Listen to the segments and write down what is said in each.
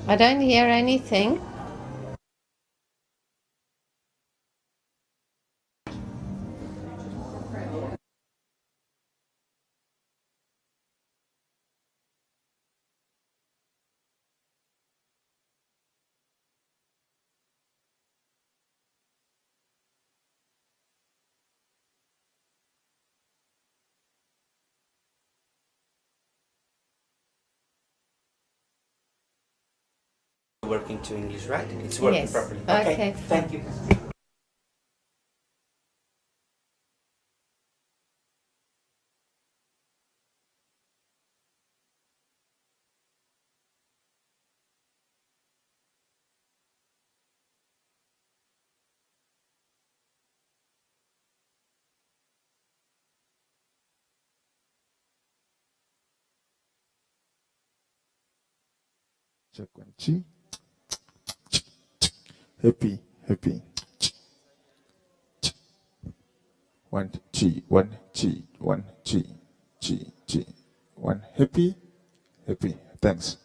I don't hear anything. Working to English, right? It's working Yes. properly. Okay, Okay, thank fine. you. Check one, G. Happy, happy. One G, one G, one G, G, G. One happy, happy. Thanks.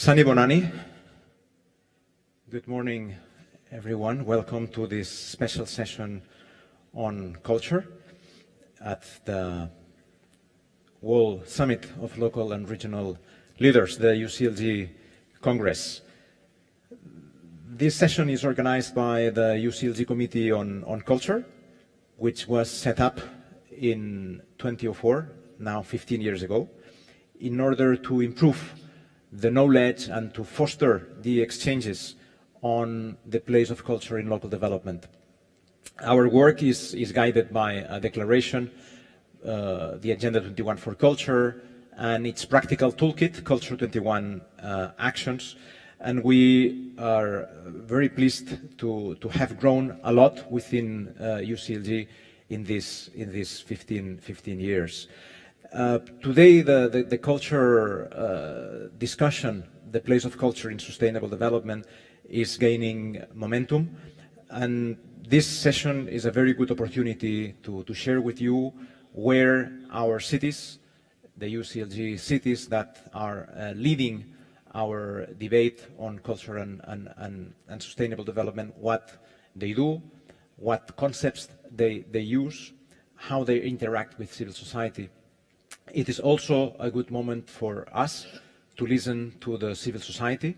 Sani Bonani. Good morning, everyone. Welcome to this special session on culture at the World Summit of Local and Regional Leaders, the UCLG Congress. This session is organized by the UCLG Committee on Culture, which was set up in 2004, now 15 years ago, in order to improve the knowledge and to foster the exchanges on the place of culture in local development. Our work is guided by a declaration, the Agenda 21 for Culture, and its practical toolkit, Culture 21 Actions. And we are very pleased to have grown a lot within UCLG in this 15 years. Today, the culture discussion, the place of culture in sustainable development, is gaining momentum. And this session is a very good opportunity to share with you where our cities, the UCLG cities that are leading our debate on culture and sustainable development, what they do, what concepts they use, how they interact with civil society. It is also a good moment for us to listen to the civil society,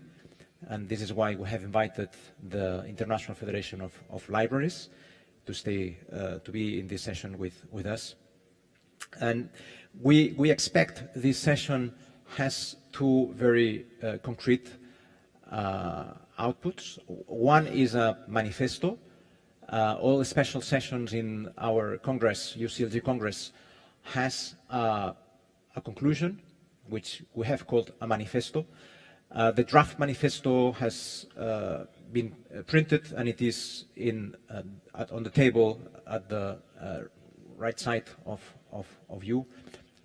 and this is why we have invited the International Federation of Libraries to be in this session with us. And we expect this session has two very concrete outputs. One is a manifesto. All the special sessions in our Congress, UCLG Congress, has a conclusion, which we have called a manifesto. The draft manifesto has been printed, and it is on the table at the right side of you.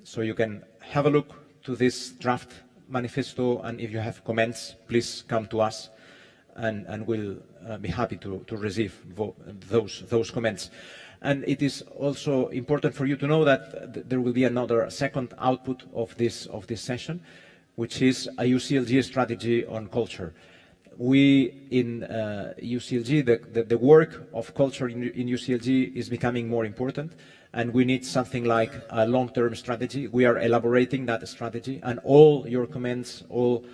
So you can have a look to this draft manifesto, and if you have comments, please come to us, and we'll be happy to receive those comments. And it is also important for you to know that there will be another second output of this session, which is a UCLG strategy on culture. We in UCLG, the work of culture in UCLG is becoming more important, and we need something like a long-term strategy. We are elaborating that strategy, and all your comments, all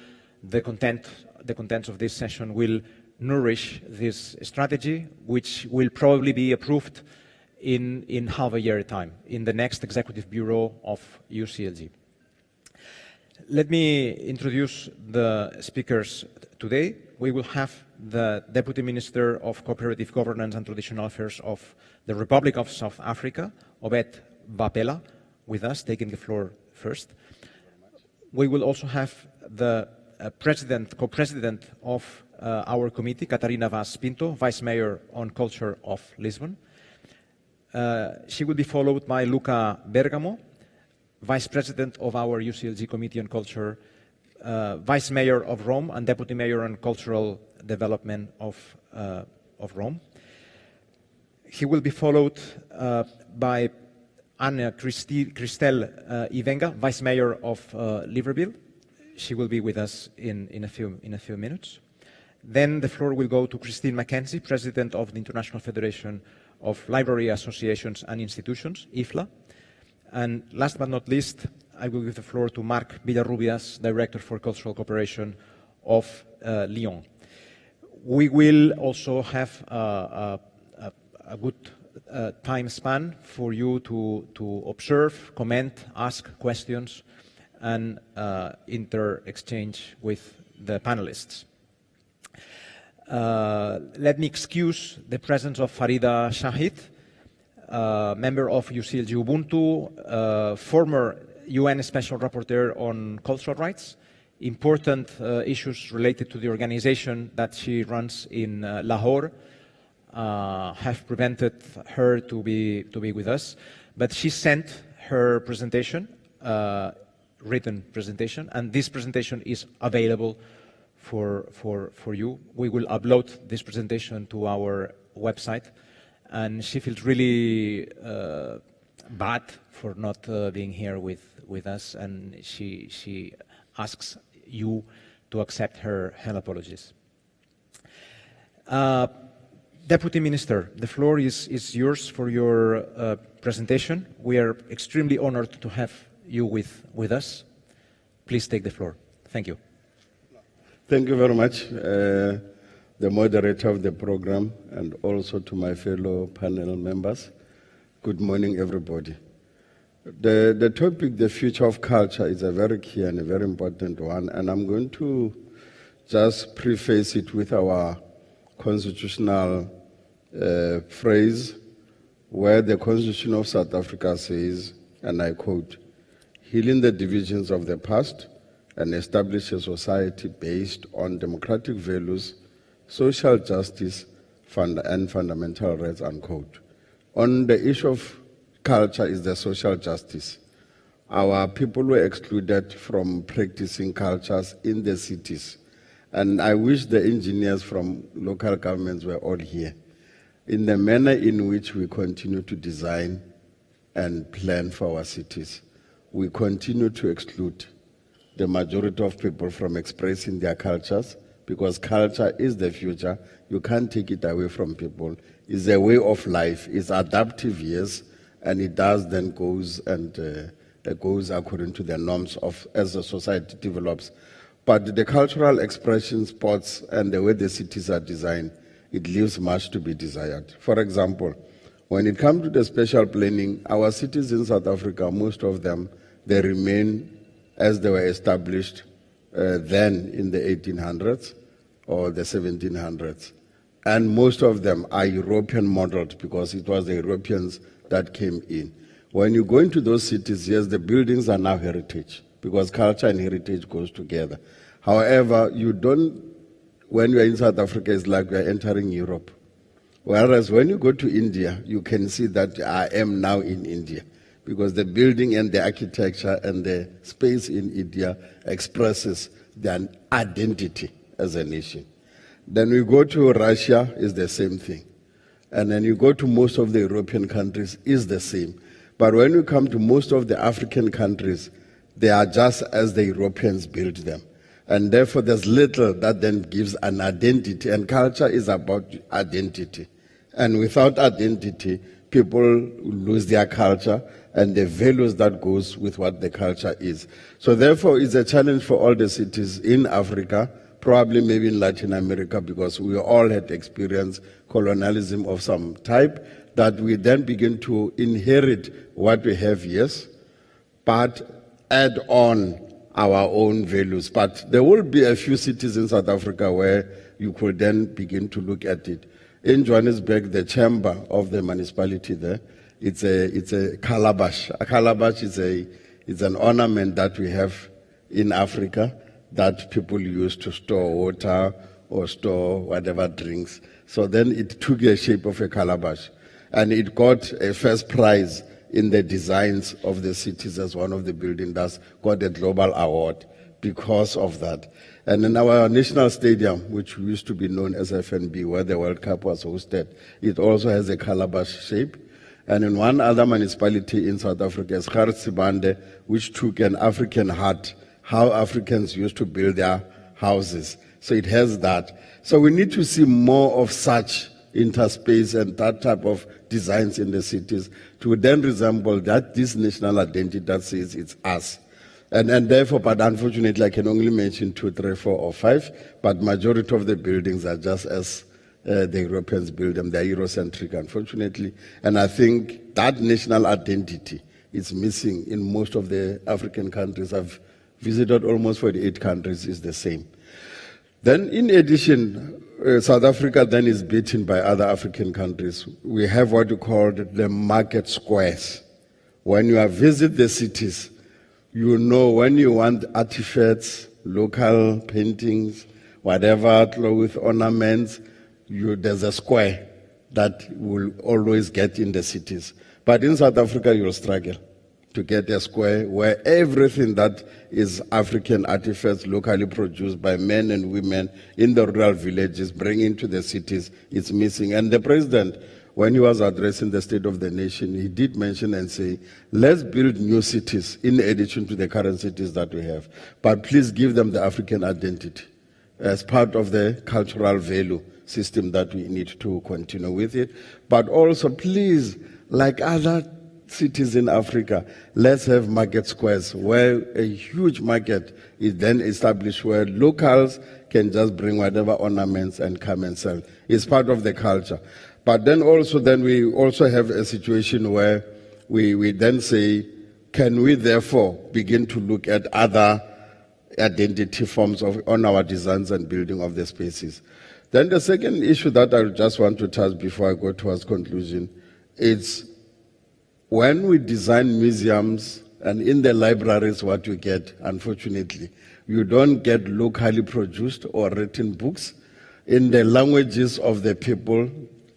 the contents of this session will nourish this strategy, which will probably be approved in half a year time, in the next Executive Bureau of UCLG. Let me introduce the speakers today. We will have the Deputy Minister of Cooperative Governance and Traditional Affairs of the Republic of South Africa, Obed Bapela, with us, taking the floor first. We will also have the co-president of our committee, Catarina Vaz Pinto, Vice Mayor on Culture of Lisbon. She will be followed by Luca Bergamo, Vice President of our UCLG Committee on Culture, Vice Mayor of Rome and Deputy Mayor on Cultural Development of Rome. He will be followed by Anna Cristel Ivenga, Vice Mayor of Libreville. She will be with us in a few minutes. Then the floor will go to Christine Mackenzie, President of the International Federation of Library Associations and Institutions, IFLA. And last but not least, I will give the floor to Marc Villarrubias, Director for Cultural Cooperation of Lyon. We will also have a good time span for you to observe, comment, ask questions, and inter-exchange with the panelists. Let me excuse the presence of Farida Shahid, member of UCLG Ubuntu, former UN Special Rapporteur on Cultural Rights. Important issues related to the organization that she runs in Lahore have prevented her to be with us, but she sent her presentation, written presentation, and this presentation is available for you. We will upload this presentation to our website, and she feels really bad for not being here with us, and she asks you to accept her apologies. Deputy Minister, the floor is yours for your presentation. We are extremely honored to have you with us. Please take the floor. Thank you. Thank you very much, the moderator of the program, and also to my fellow panel members. Good morning, everybody. The topic, the future of culture, is a very key and a very important one, and I'm going to just preface it with our constitutional phrase, where the Constitution of South Africa says, and I quote, "Healing the divisions of the past and establish a society based on democratic values, social justice, and fundamental rights," unquote. On the issue of culture is the social justice. Our people were excluded from practicing cultures in the cities. And I wish the engineers from local governments were all here. In the manner in which we continue to design and plan for our cities, we continue to exclude the majority of people from expressing their cultures, because culture is the future. You can't take it away from people. It's a way of life. It's adaptive, yes, and it does then goes according to the norms of as the society develops. But the cultural expression, sports, and the way the cities are designed, it leaves much to be desired. For example, when it comes to the spatial planning, our cities in South Africa, most of them, they remain as they were established then in the 1800s or the 1700s. And most of them are European modeled because it was the Europeans that came in. When you go into those cities, yes, the buildings are now heritage because culture and heritage goes together. However, you don't, when you are in South Africa, it's like you are entering Europe. Whereas when you go to India, you can see that I am now in India because the building and the architecture and the space in India expresses their identity as a nation. Then we go to Russia, is the same thing. And then you go to most of the European countries, is the same. But when you come to most of the African countries, they are just as the Europeans built them. And therefore, there's little that then gives an identity. And culture is about identity. And without identity, people lose their culture and the values that goes with what the culture is. So therefore, it's a challenge for all the cities in Africa, probably maybe in Latin America, because we all had experienced colonialism of some type, that we then begin to inherit what we have, yes, but add on our own values. But there will be a few cities in South Africa where you could then begin to look at it. In Johannesburg, the chamber of the municipality there, it's a calabash. A calabash is an ornament that we have in Africa that people use to store water or store whatever drinks. So then it took the shape of a calabash. And it got a first prize in the designs of the cities as one of the buildings that got a global award because of that. And in our national stadium, which used to be known as FNB, where the World Cup was hosted, it also has a calabash shape. And in one other municipality in South Africa, is Sibande, which took an African heart, how Africans used to build their houses. So it has that. So we need to see more of such interspace and that type of designs in the cities to then resemble that this national identity that says it's us. And therefore, but unfortunately, I can only mention 2, 3, 4, or 5, but majority of the buildings are just as the Europeans build them. They're Eurocentric, unfortunately. And I think that national identity is missing in most of the African countries. I've visited almost 48 countries, is the same. Then in addition, South Africa then is beaten by other African countries. We have what you call the market squares. When you visit the cities, you know when you want artifacts, local paintings, whatever, clothes, ornaments, there's a square that will always get in the cities. But in South Africa, you'll struggle to get a square where everything that is African artifacts locally produced by men and women in the rural villages bring into the cities is missing. And the president, when he was addressing the State of the Nation, he did mention and say, let's build new cities in addition to the current cities that we have. But please give them the African identity as part of the cultural value system that we need to continue with it. But also, please, like other cities in Africa, let's have market squares where a huge market is then established where locals can just bring whatever ornaments and come and sell. It's part of the culture. But then we also have a situation where we then say, can we therefore begin to look at other identity forms on our designs and building of the spaces? Then the second issue that I just want to touch before I go towards conclusion is when we design museums and in the libraries, what you get, unfortunately, you don't get locally produced or written books in the languages of the people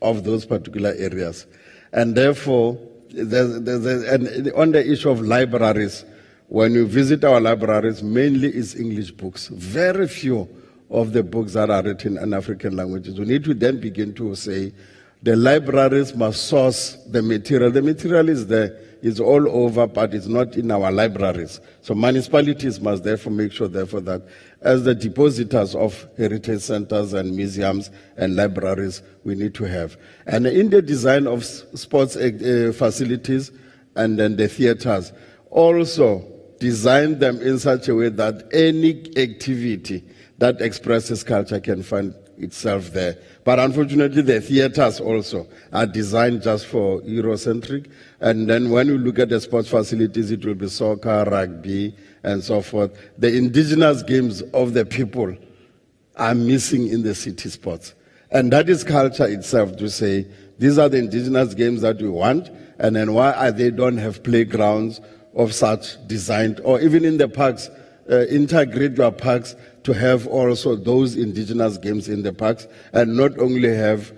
of those particular areas. And therefore, and on the issue of libraries, when you visit our libraries, mainly it's English books. Very few of the books that are written in African languages. We need to then begin to say, the libraries must source the material. The material is there, it's all over, but it's not in our libraries. So municipalities must therefore make sure, therefore, that as the depositors of heritage centers and museums and libraries, we need to have. And in the design of sports facilities and then the theaters, also design them in such a way that any activity that expresses culture can find itself there. But unfortunately, the theaters also are designed just for Eurocentric. And then when you look at the sports facilities, it will be soccer, rugby, and so forth. The indigenous games of the people are missing in the city sports. And that is culture itself to say, these are the indigenous games that we want, and then why they don't have playgrounds of such designed, or even in the parks, integrate your parks to have also those indigenous games in the parks, and not only have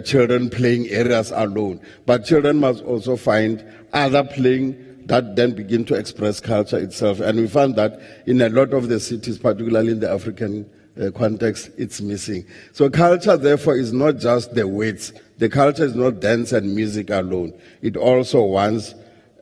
children playing areas alone, but children must also find other playing that then begin to express culture itself. And we found that in a lot of the cities, particularly in the African context, it's missing. So culture, therefore, is not just the words. The culture is not dance and music alone. It also wants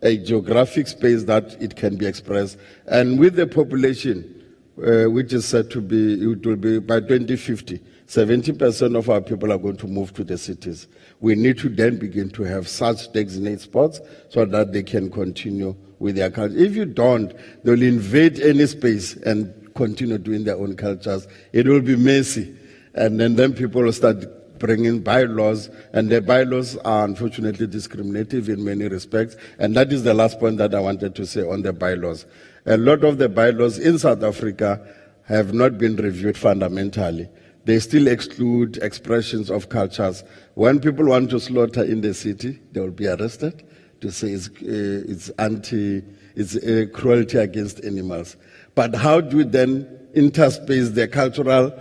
a geographic space that it can be expressed. And with the population, which is said to be, it will be by 2050, 70% of our people are going to move to the cities. We need to then begin to have such designated spots so that they can continue with their culture. If you don't, they'll invade any space and continue doing their own cultures. It will be messy. And then people will start bringing bylaws, and the bylaws are unfortunately discriminative in many respects. And that is the last point that I wanted to say on the bylaws. A lot of the bylaws in South Africa have not been reviewed fundamentally. They still exclude expressions of cultures. When people want to slaughter in the city, they will be arrested to say it's cruelty against animals. But how do we then interspace the cultural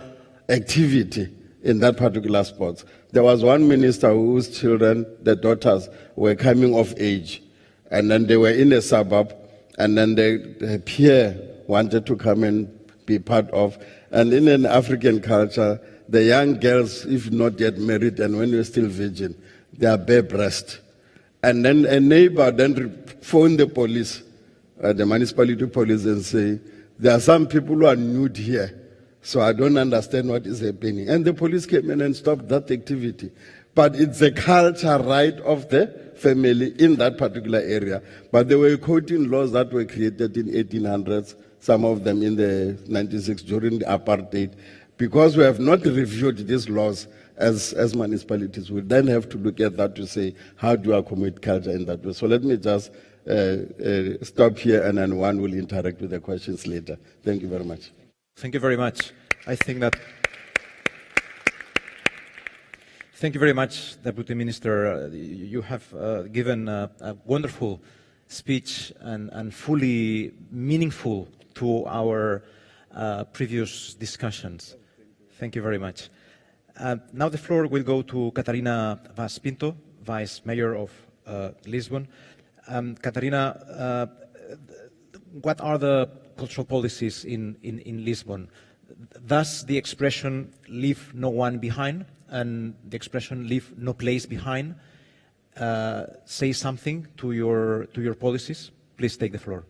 activity in that particular spot? There was one minister whose children, the daughters, were coming of age, and then they were in a suburb, and then the peer wanted to come and be part of. And in an African culture, the young girls, if not yet married and when you're still virgin, they are bare breast. And then a neighbor then phoned the police, the municipality police, and say, there are some people who are nude here, so I don't understand what is happening. And the police came in and stopped that activity. But it's a culture right of the family in that particular area. But they were quoting laws that were created in 1800s, some of them in the 96 during the apartheid. Because we have not reviewed these laws as municipalities, we then have to look at that to say, how do I commit culture in that way? So let me just stop here, and then one will interact with the questions later. Thank you very much. Thank you very much. I think that... Thank you very much, Deputy Minister. You have given a wonderful speech and fully meaningful to our previous discussions. Thank you very much. Now the floor will go to Catarina Vaz Pinto, Vice Mayor of Lisbon. Catarina, what are the cultural policies in Lisbon? Does the expression leave no one behind and the expression leave no place behind say something to your policies. Please take the floor.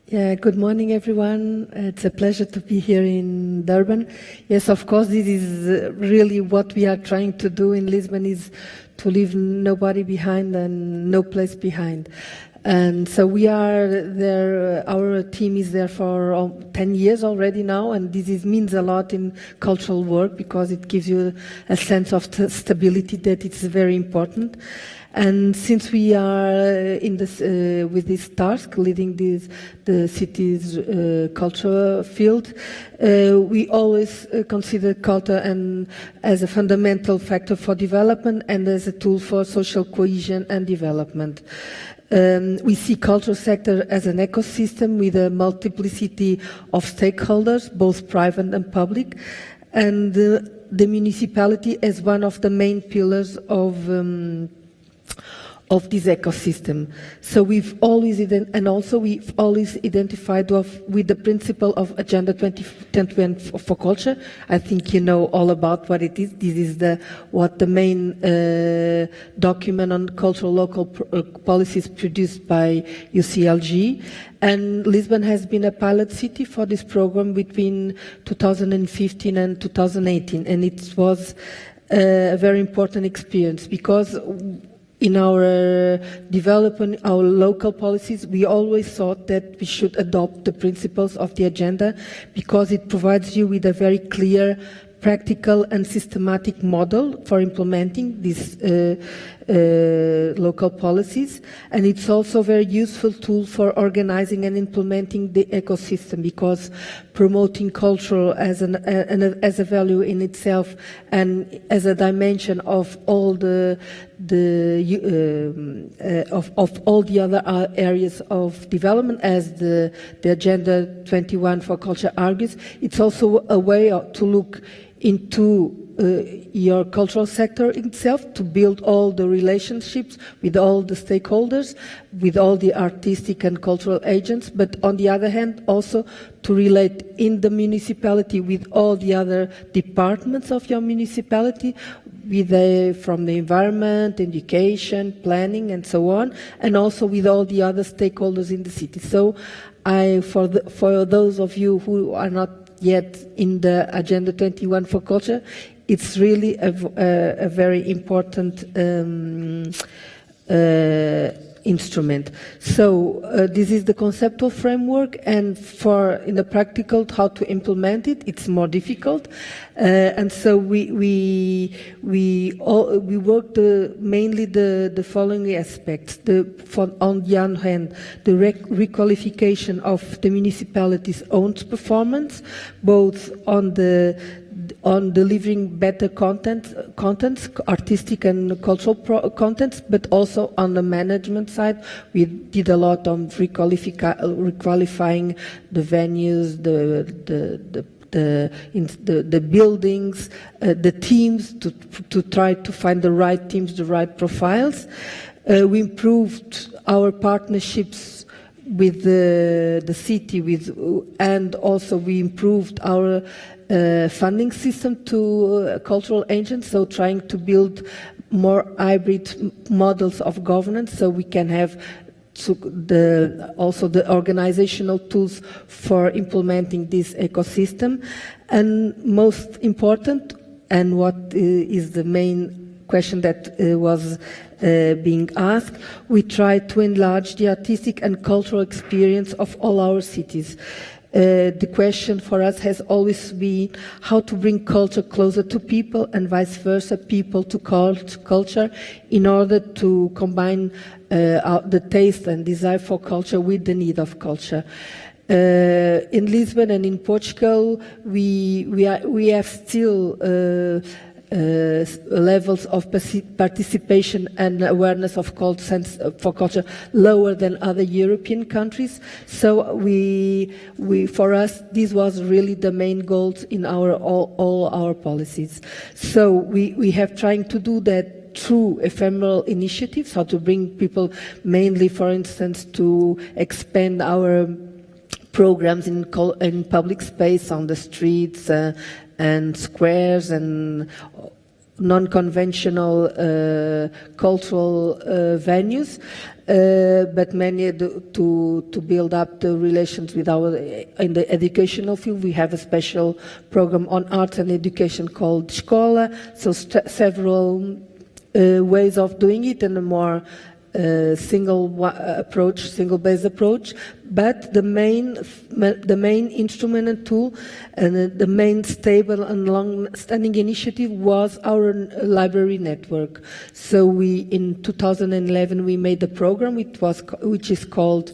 Yeah, good morning, everyone. It's a pleasure to be here in Durban. Yes, of course, this is really what we are trying to do in Lisbon, is to leave nobody behind and no place behind. And so we are there, our team is there for 10 years already now, and this means a lot in cultural work because it gives you a sense of stability that it's very important. And since we are in this, with this task, leading the city's culture field, we always consider culture as a fundamental factor for development and as a tool for social cohesion and development. We see cultural sector as an ecosystem with a multiplicity of stakeholders, both private and public, and the municipality as one of the main pillars of this ecosystem. So we've always identified with the principle of Agenda 2010 for culture. I think you know all about what it is. This is what the main document on cultural local policies produced by UCLG. And Lisbon has been a pilot city for this program between 2015 and 2018. And it was a very important experience because in our development, our local policies, we always thought that we should adopt the principles of the agenda because it provides you with a very clear, practical and systematic model for implementing these local policies. And it's also a very useful tool for organizing and implementing the ecosystem because promoting culture as a value in itself and as a dimension of all of all the other areas of development, as the Agenda 21 for Culture argues, it's also a way to look into your cultural sector itself, to build all the relationships with all the stakeholders, with all the artistic and cultural agents, but on the other hand, also to relate in the municipality with all the other departments of your municipality, from the environment, education, planning, and so on, and also with all the other stakeholders in the city. So for those of you who are not yet in the Agenda 21 for Culture, it's really a very important instrument. So this is the conceptual framework, and in the practical how to implement it, it's more difficult. And so we work mainly the following aspects. On the one hand, the requalification of the municipality's own performance, both on delivering better contents, artistic and cultural contents, but also on the management side. We did a lot on requalifying the venues, the buildings, the teams, to try to find the right teams, the right profiles. We improved our partnerships with the city, and also we improved our funding system to cultural agents, so trying to build more hybrid models of governance so we can have also the organizational tools for implementing this ecosystem. And most important, and what is the main question that was being asked, we try to enlarge the artistic and cultural experience of all our cities. The question for us has always been how to bring culture closer to people and vice versa, people to culture, in order to combine the taste and desire for culture with the need of culture. In Lisbon and in Portugal, we have still levels of participation and awareness of for culture lower than other European countries. So for us, this was really the main goals in all our policies. So we have trying to do that through ephemeral initiatives, how to bring people, mainly, for instance, to expand our programs in public space, on the streets and squares, and non-conventional cultural venues, but many to build up the relations with in the educational field. We have a special program on arts and education called Escola, so several ways of doing it, and a more single-based approach. But the main instrument and tool, and the main stable and long-standing initiative was our library network. So in 2011, we made a program which is called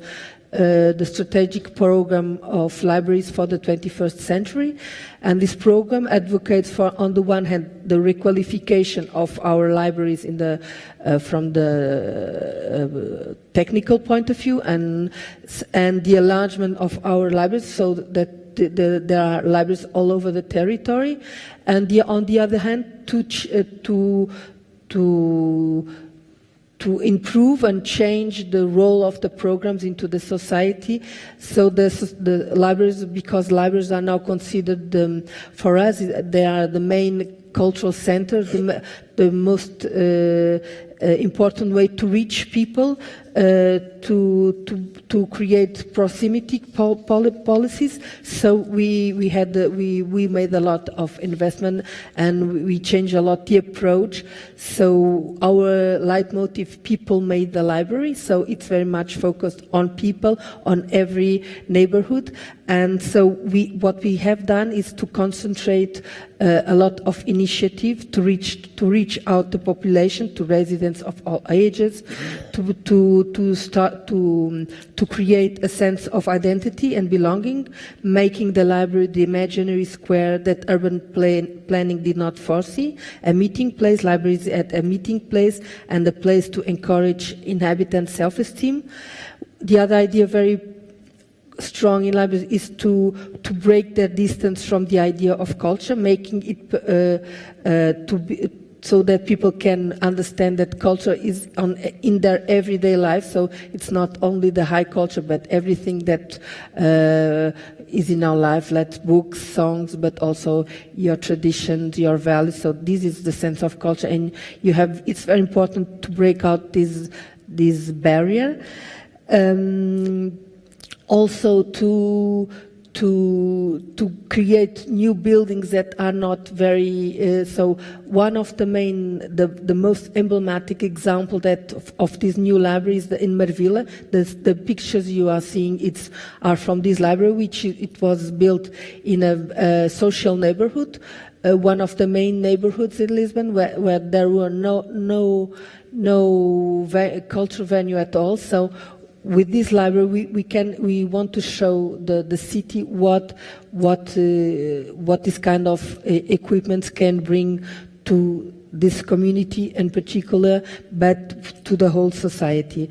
the Strategic Program of Libraries for the 21st Century. And this program advocates for, on the one hand, the requalification of our libraries from the technical point of view, and the enlargement of our libraries so that there are libraries all over the territory. And on the other hand, to improve and change the role of the programs into the society. So the libraries, because libraries are now considered, for us, they are the main cultural center, the most important way to reach people, to create proximity policies. So we made a lot of investment, and we changed a lot the approach. So our leitmotif, people made the library. So it's very much focused on people, on every neighborhood. And so what we have done is to concentrate a lot of initiative to reach out the population, to residents of all ages, to start to create a sense of identity and belonging, making the library the imaginary square that urban planning did not foresee, a meeting place, libraries at a meeting place, and a place to encourage inhabitant self-esteem. The other idea, very strong in libraries, is to break their distance from the idea of culture, making it so that people can understand that culture is in their everyday life. So it's not only the high culture, but everything that is in our life, like books, songs, but also your traditions, your values. So this is the sense of culture, and it's very important to break out this barrier. Also to create new buildings that are not very so one of the most emblematic example of this new library is in Marvila. The pictures you are seeing are from this library, which it was built in a social neighborhood, one of the main neighborhoods in Lisbon, where there were no cultural venue at all. So with this library, we want to show the city what this kind of equipments can bring to this community in particular, but to the whole society.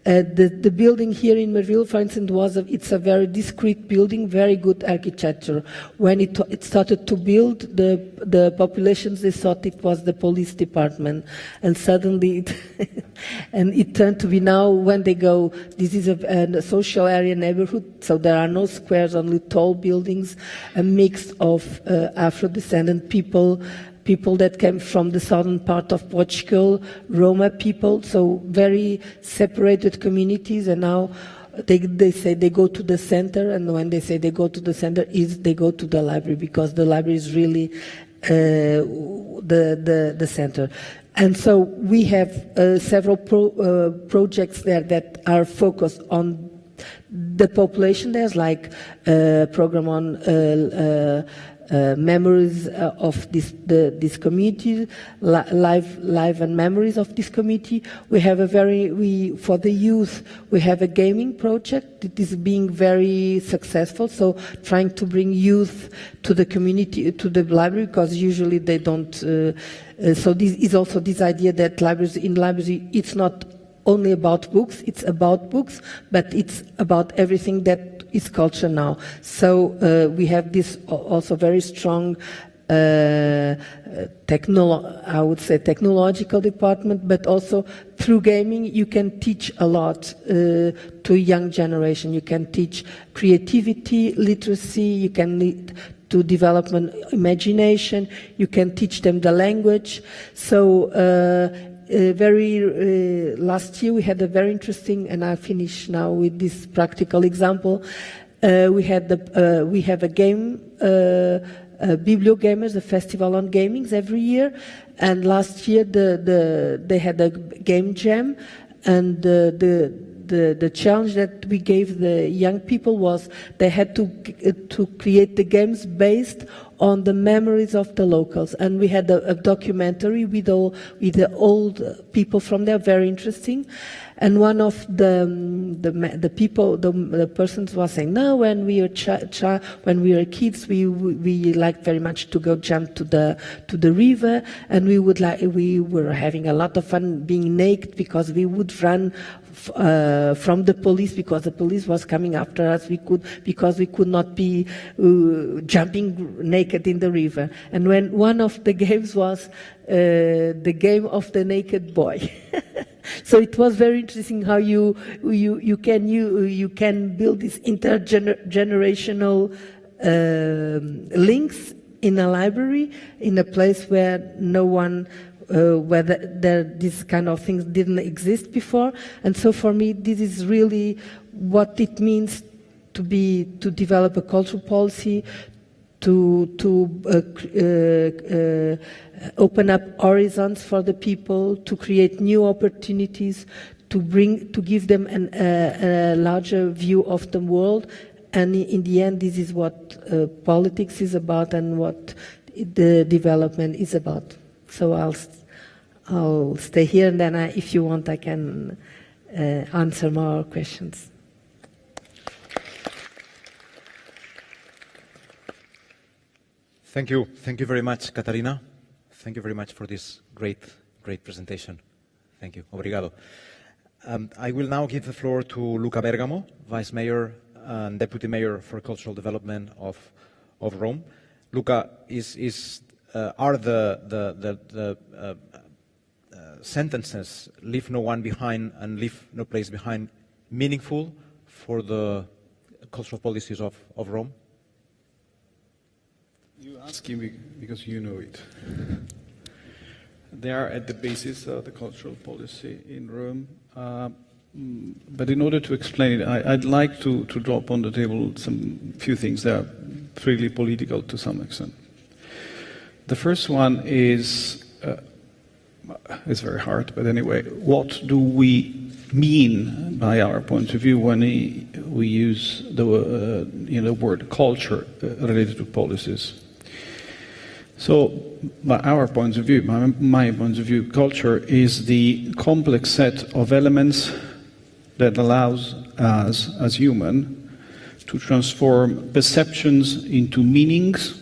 The building here in Marvila, for instance, it's a very discreet building, very good architecture. When it started to build, the populations, they thought it was the police department, and suddenly it turned to be now when they go. This is a social area neighborhood, so there are no squares, only tall buildings, a mix of Afro-descendant people that came from the southern part of Portugal, Roma people, so very separated communities. And now they say they go to the center, and when they say they go to the center, they go to the library, because the library is really the center. And so we have several projects there that are focused on the population. There's like a program on memories of this community, live and memories of this community. We have for the youth, we have a gaming project that is being very successful. So trying to bring youth to the community, to the library, because usually they don't. So this is also this idea that in libraries, it's not only about books, it's about books, but it's about everything that is culture now. So we have this also very strong technological department, but also through gaming you can teach a lot to a young generation. You can teach creativity, literacy, you can to develop an imagination. You can teach them the language. So last year we had a very interesting, and I finish now with this practical example. We have a game, Bibliogamers, a festival on gamings every year, and last year they had a game jam, and the challenge that we gave the young people was they had to create the games based on the memories of the locals. And we had a documentary with the old people from there, very interesting. And one of the persons was saying, no, when we were kids, we liked very much to go jump to the river, and we were having a lot of fun being naked because we would run from the police because the police was coming after us. Because we could not be jumping naked in the river. And when one of the games was the game of the naked boy. So it was very interesting how you can build these intergenerational links in a library, in a place where no one, where these kind of things didn't exist before. And so for me, this is really what it means to develop a cultural policy, to open up horizons for the people, to create new opportunities, to give them a larger view of the world. And in the end, this is what politics is about and what the development is about. So I'll stay here, and then if you want, I can answer more questions. Thank you. Thank you very much, Catarina. Thank you very much for this great presentation. Thank you. Obrigado. I will now give the floor to Luca Bergamo, Vice Mayor and Deputy Mayor for Cultural Development of Rome. Luca, are the sentences "leave no one behind" and "leave no place behind" meaningful for the cultural policies of Rome? You asking me because you know it. They are at the basis of the cultural policy in Rome. But in order to explain it, I'd like to drop on the table some few things that are really political to some extent. The first one is, it's very hard, but anyway, what do we mean by our point of view when we use the word culture related to policies? So, by our point of view, my point of view, culture is the complex set of elements that allows us, as human, to transform perceptions into meanings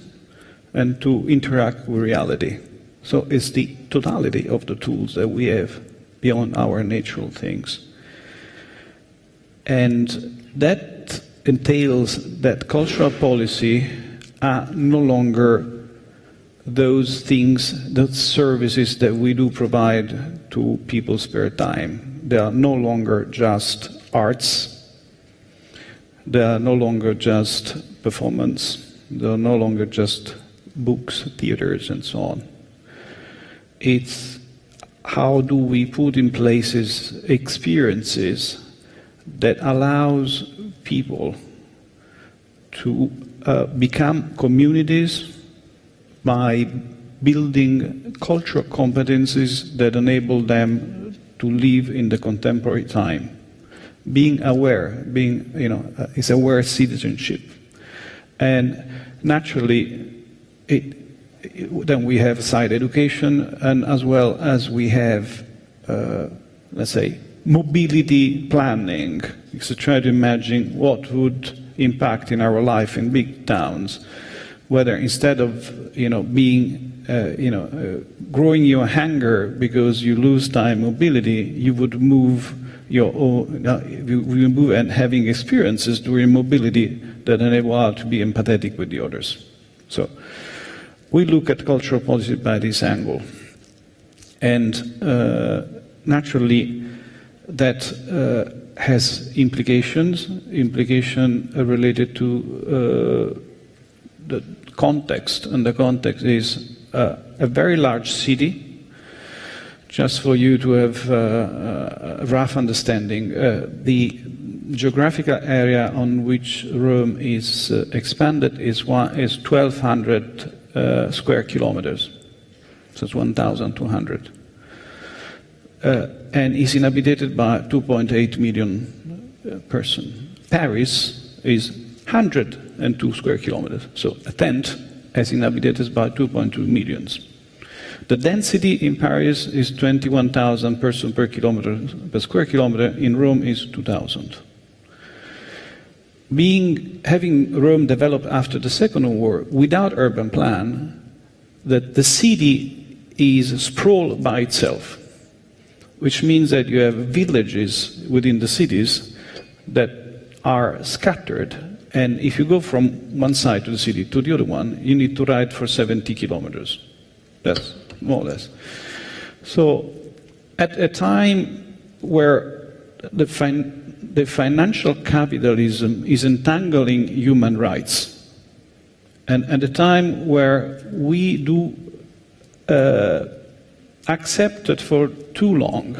and to interact with reality. So it's the totality of the tools that we have beyond our natural things. And that entails that cultural policy are no longer those things, those services that we do provide to people's spare time. They are no longer just arts. They are no longer just performance. They are no longer just books, theaters, and so on. It's how do we put in places experiences that allows people to become communities by building cultural competencies that enable them to live in the contemporary time. Being aware, is aware citizenship. And naturally, then we have side education, and as well as we have, let's say, mobility planning. So try to imagine what would impact in our life in big towns, whether instead of growing your hunger because you lose time mobility, you would move your own, you move and having experiences during mobility that enable us to be empathetic with the others. So we look at cultural policy by this angle, and naturally that has implication related to the context, and the context is a very large city. Just for you to have a rough understanding, the geographical area on which Rome is expanded is 1,200 square kilometers. So it's 1,200. And is inhabited by 2.8 million persons. Paris is 102 square kilometers. So a tenth is inhabited by 2.2 millions. The density in Paris is 21,000 persons per square kilometer. In Rome is 2,000. Having Rome developed after the Second World War without urban plan, that the city is sprawled by itself, which means that you have villages within the cities that are scattered, and if you go from one side of the city to the other one, you need to ride for 70 kilometers. That's more or less. So at a time where the financial capitalism is entangling human rights, and at a time where we do accepted for too long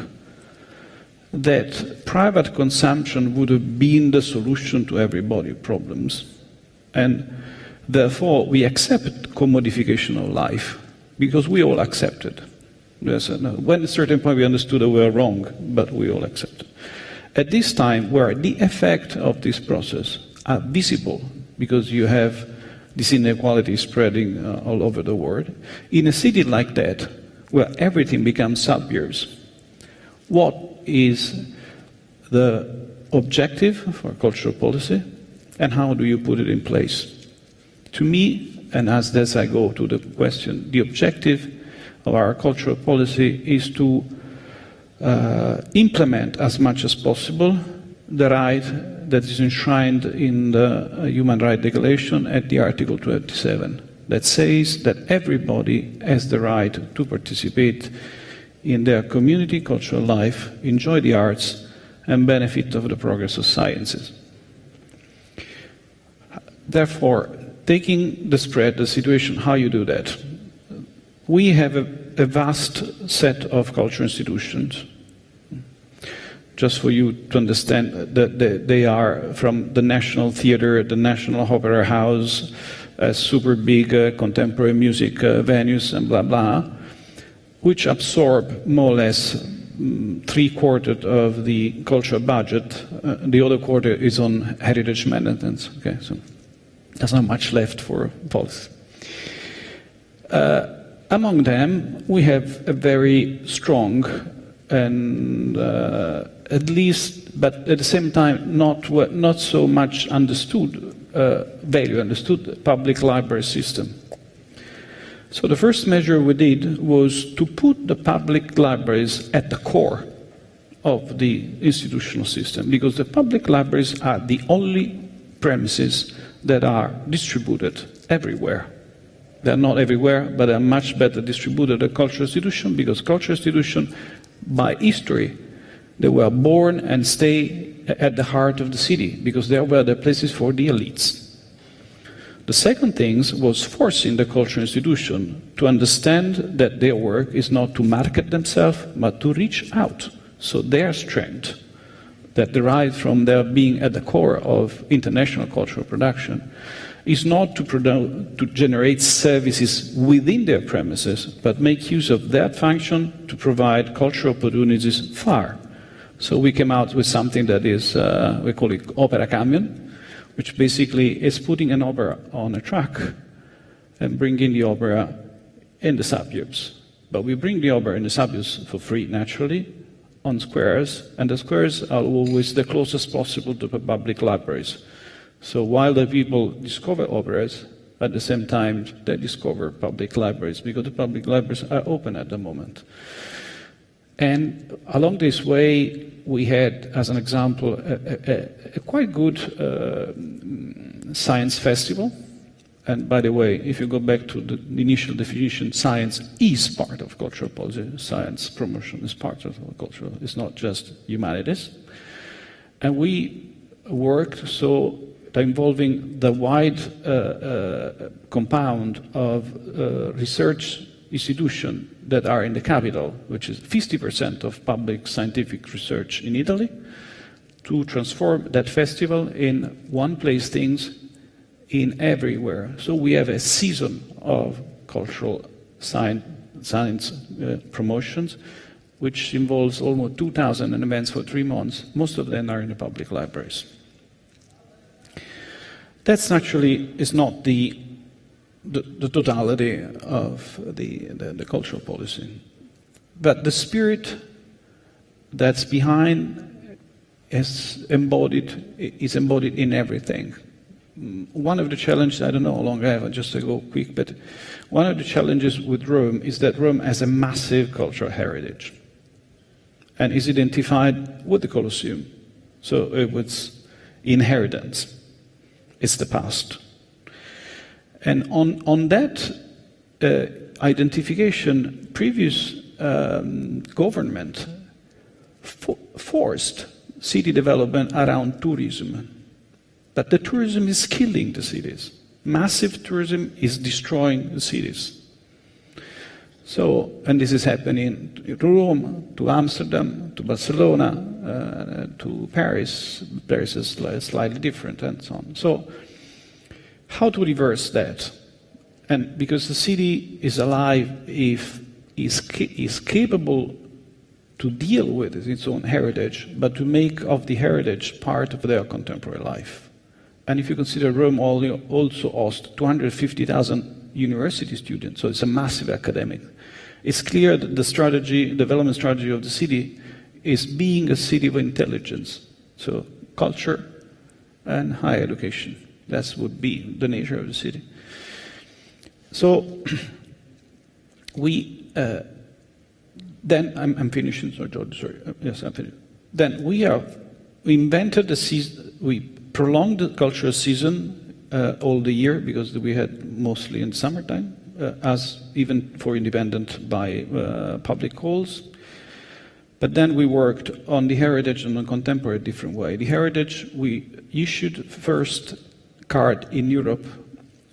that private consumption would have been the solution to everybody's problems, and therefore we accept commodification of life because we all accept it. Yes, when at a certain point we understood that we were wrong, but we all accept it. At this time, where the effect of this process are visible, because you have this inequality spreading all over the world, in a city like that, where everything becomes suburbs, what is the objective for cultural policy, and how do you put it in place? To me, and as this I go to the question, the objective of our cultural policy is to implement as much as possible the right that is enshrined in the Human Rights Declaration at the Article 27, that says that everybody has the right to participate in their community, cultural life, enjoy the arts, and benefit of the progress of sciences. Therefore, taking the spread, the situation, how you do that? We have a vast set of cultural institutions. Just for you to understand that they are from the National Theatre, the National Opera House, super big contemporary music venues and blah blah, which absorb more or less 3/4 of the cultural budget. The other quarter is on heritage maintenance. Okay, so there's not much left for policy. Among them, we have a very strong and at least, but at the same time, not so much understood, value understood, public library system. So the first measure we did was to put the public libraries at the core of the institutional system, because the public libraries are the only premises that are distributed everywhere. They're not everywhere, but they're much better distributed than cultural institutions, because cultural institutions, by history, they were born and stay at the heart of the city, because they were the places for the elites. The second thing was forcing the cultural institution to understand that their work is not to market themselves, but to reach out. So their strength, that derives from their being at the core of international cultural production, is not to generate services within their premises, but make use of that function to provide cultural opportunities far. So we came out with something that is, we call it Opera Camion, which basically is putting an opera on a truck and bringing the opera in the suburbs. But we bring the opera in the suburbs for free, naturally, on squares, and the squares are always the closest possible to the public libraries. So while the people discover operas, at the same time they discover public libraries, because the public libraries are open at the moment. And along this way, we had, as an example, a quite good science festival. And by the way, if you go back to the initial definition, science is part of cultural policy. Science promotion is part of cultural. It's not just humanities. And we worked so involving the wide compound of research institutions that are in the capital, which is 50% of public scientific research in Italy, to transform that festival in one place things in everywhere. So we have a season of cultural science promotions, which involves almost 2,000 events for 3 months. Most of them are in the public libraries. That's naturally is not the totality of the cultural policy. But the spirit that's behind is embodied in everything. One of the challenges, I don't know how long I have, just to go quick, but one of the challenges with Rome is that Rome has a massive cultural heritage and is identified with the Colosseum. So it was inheritance. It's the past. And on that identification, previous government forced city development around tourism. But the tourism is killing the cities. Massive tourism is destroying the cities. So, and this is happening to Rome, to Amsterdam, to Barcelona, to Paris. Paris is slightly different and so on. So, how to reverse that? And because the city is alive, if is capable to deal with its own heritage, but to make of the heritage part of their contemporary life. And if you consider Rome also hosts 250,000 university students, so it's a massive academic. It's clear that the development strategy of the city is being a city of intelligence. So culture and higher education. That would be the nature of the city. So we, then I'm finishing, sorry, George, sorry. Yes, I'm finished. Then we invented the season, we prolonged the cultural season all the year because we had mostly in summertime, as even for independent by public calls. But then we worked on the heritage and on contemporary different way. The heritage, we issued first card in Europe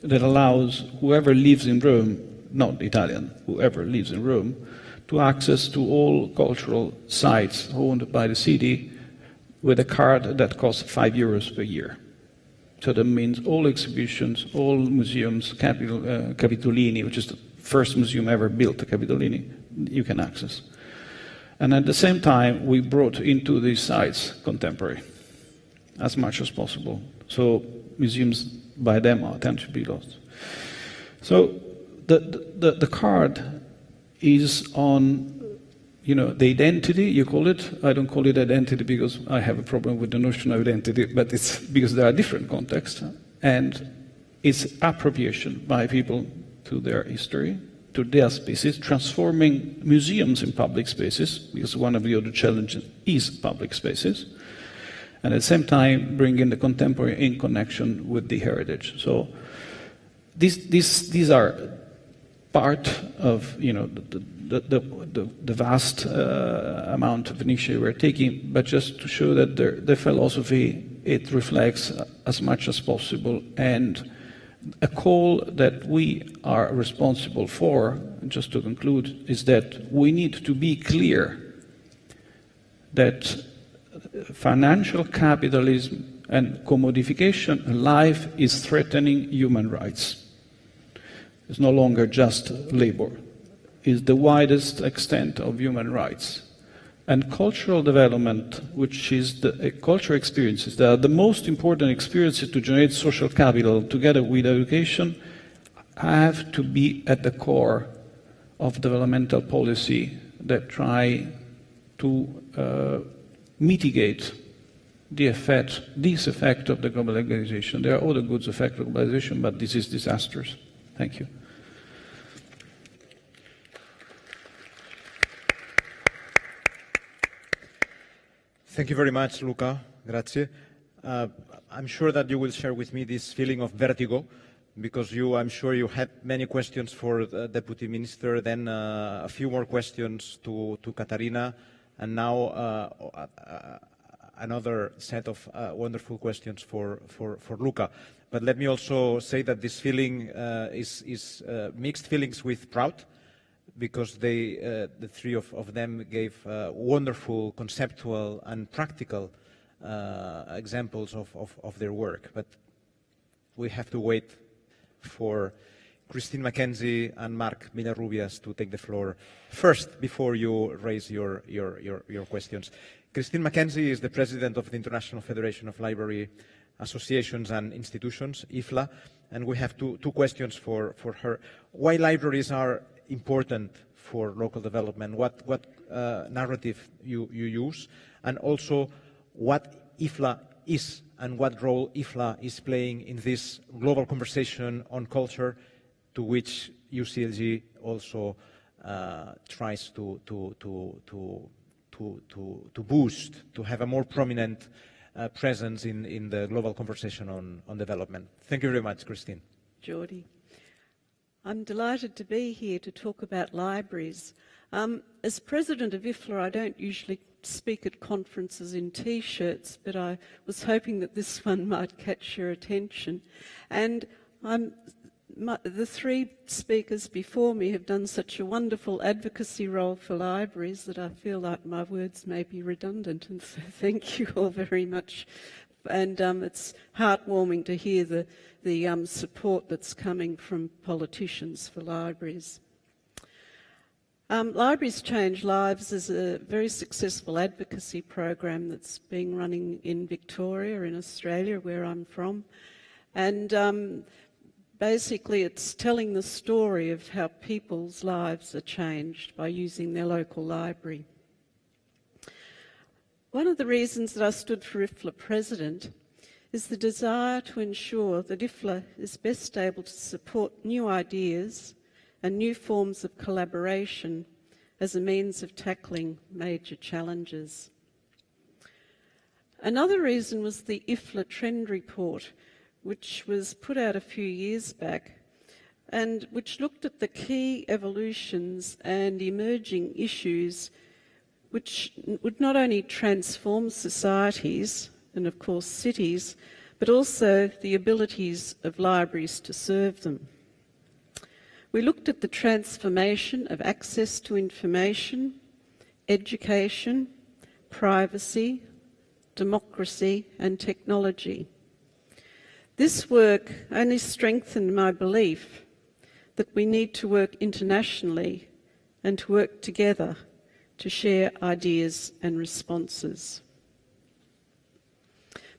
that allows whoever lives in Rome, not Italian, whoever lives in Rome, to access to all cultural sites owned by the city with a card that costs €5 per year. So that means all exhibitions, all museums, Capitolini, which is the first museum ever built, the Capitolini, you can access. And at the same time, we brought into these sites contemporary, as much as possible. So museums by them tend to be lost. So the card is on, the identity, you call it. I don't call it identity because I have a problem with the notion of identity, but it's because there are different contexts. And it's appropriation by people to their history, to their spaces, transforming museums in public spaces, because one of the other challenges is public spaces. And at the same time, bringing the contemporary in connection with the heritage. So these are part of the vast amount of initiative we're taking, but just to show that the philosophy, it reflects as much as possible, and a call that we are responsible for, just to conclude, is that we need to be clear that financial capitalism and commodification life is threatening human rights. It's no longer just labor. It's the widest extent of human rights. And cultural development, which is cultural experiences, that are the most important experiences to generate social capital together with education, have to be at the core of developmental policy that try to mitigate this effect of the globalization. There are other good effects of globalization, but this is disastrous. Thank you. Thank you very much, Luca. Grazie. I'm sure that you will share with me this feeling of vertigo, because I'm sure you had many questions for the Deputy Minister, then a few more questions to Catarina, and now another set of wonderful questions for Luca. But let me also say that this feeling is mixed feelings with proud, because the three of them gave wonderful conceptual and practical examples of their work. But we have to wait for Christine McKenzie and Marc Villarrubias to take the floor first before you raise your questions. Christine McKenzie is the president of the International Federation of Library Associations and Institutions, IFLA, and we have two questions for her. Why libraries are important for local development? What narrative you use? And also what IFLA is and what role IFLA is playing in this global conversation on culture, to which UCLG also tries to boost, to have a more prominent presence in the global conversation on development. Thank you very much, Christine. Jordi. I'm delighted to be here to talk about libraries. As president of IFLA, I don't usually speak at conferences in T-shirts, but I was hoping that this one might catch your attention. And the three speakers before me have done such a wonderful advocacy role for libraries that I feel like my words may be redundant, and so thank you all very much. And it's heartwarming to hear the support that's coming from politicians for libraries. Libraries Change Lives is a very successful advocacy program that's being running in Victoria, in Australia, where I'm from. And basically it's telling the story of how people's lives are changed by using their local library. One of the reasons that I stood for IFLA President is the desire to ensure that IFLA is best able to support new ideas and new forms of collaboration as a means of tackling major challenges. Another reason was the IFLA Trend Report, which was put out a few years back and which looked at the key evolutions and emerging issues which would not only transform societies and of course cities, but also the abilities of libraries to serve them. We looked at the transformation of access to information, education, privacy, democracy and technology. This work only strengthened my belief that we need to work internationally and to work together to share ideas and responses.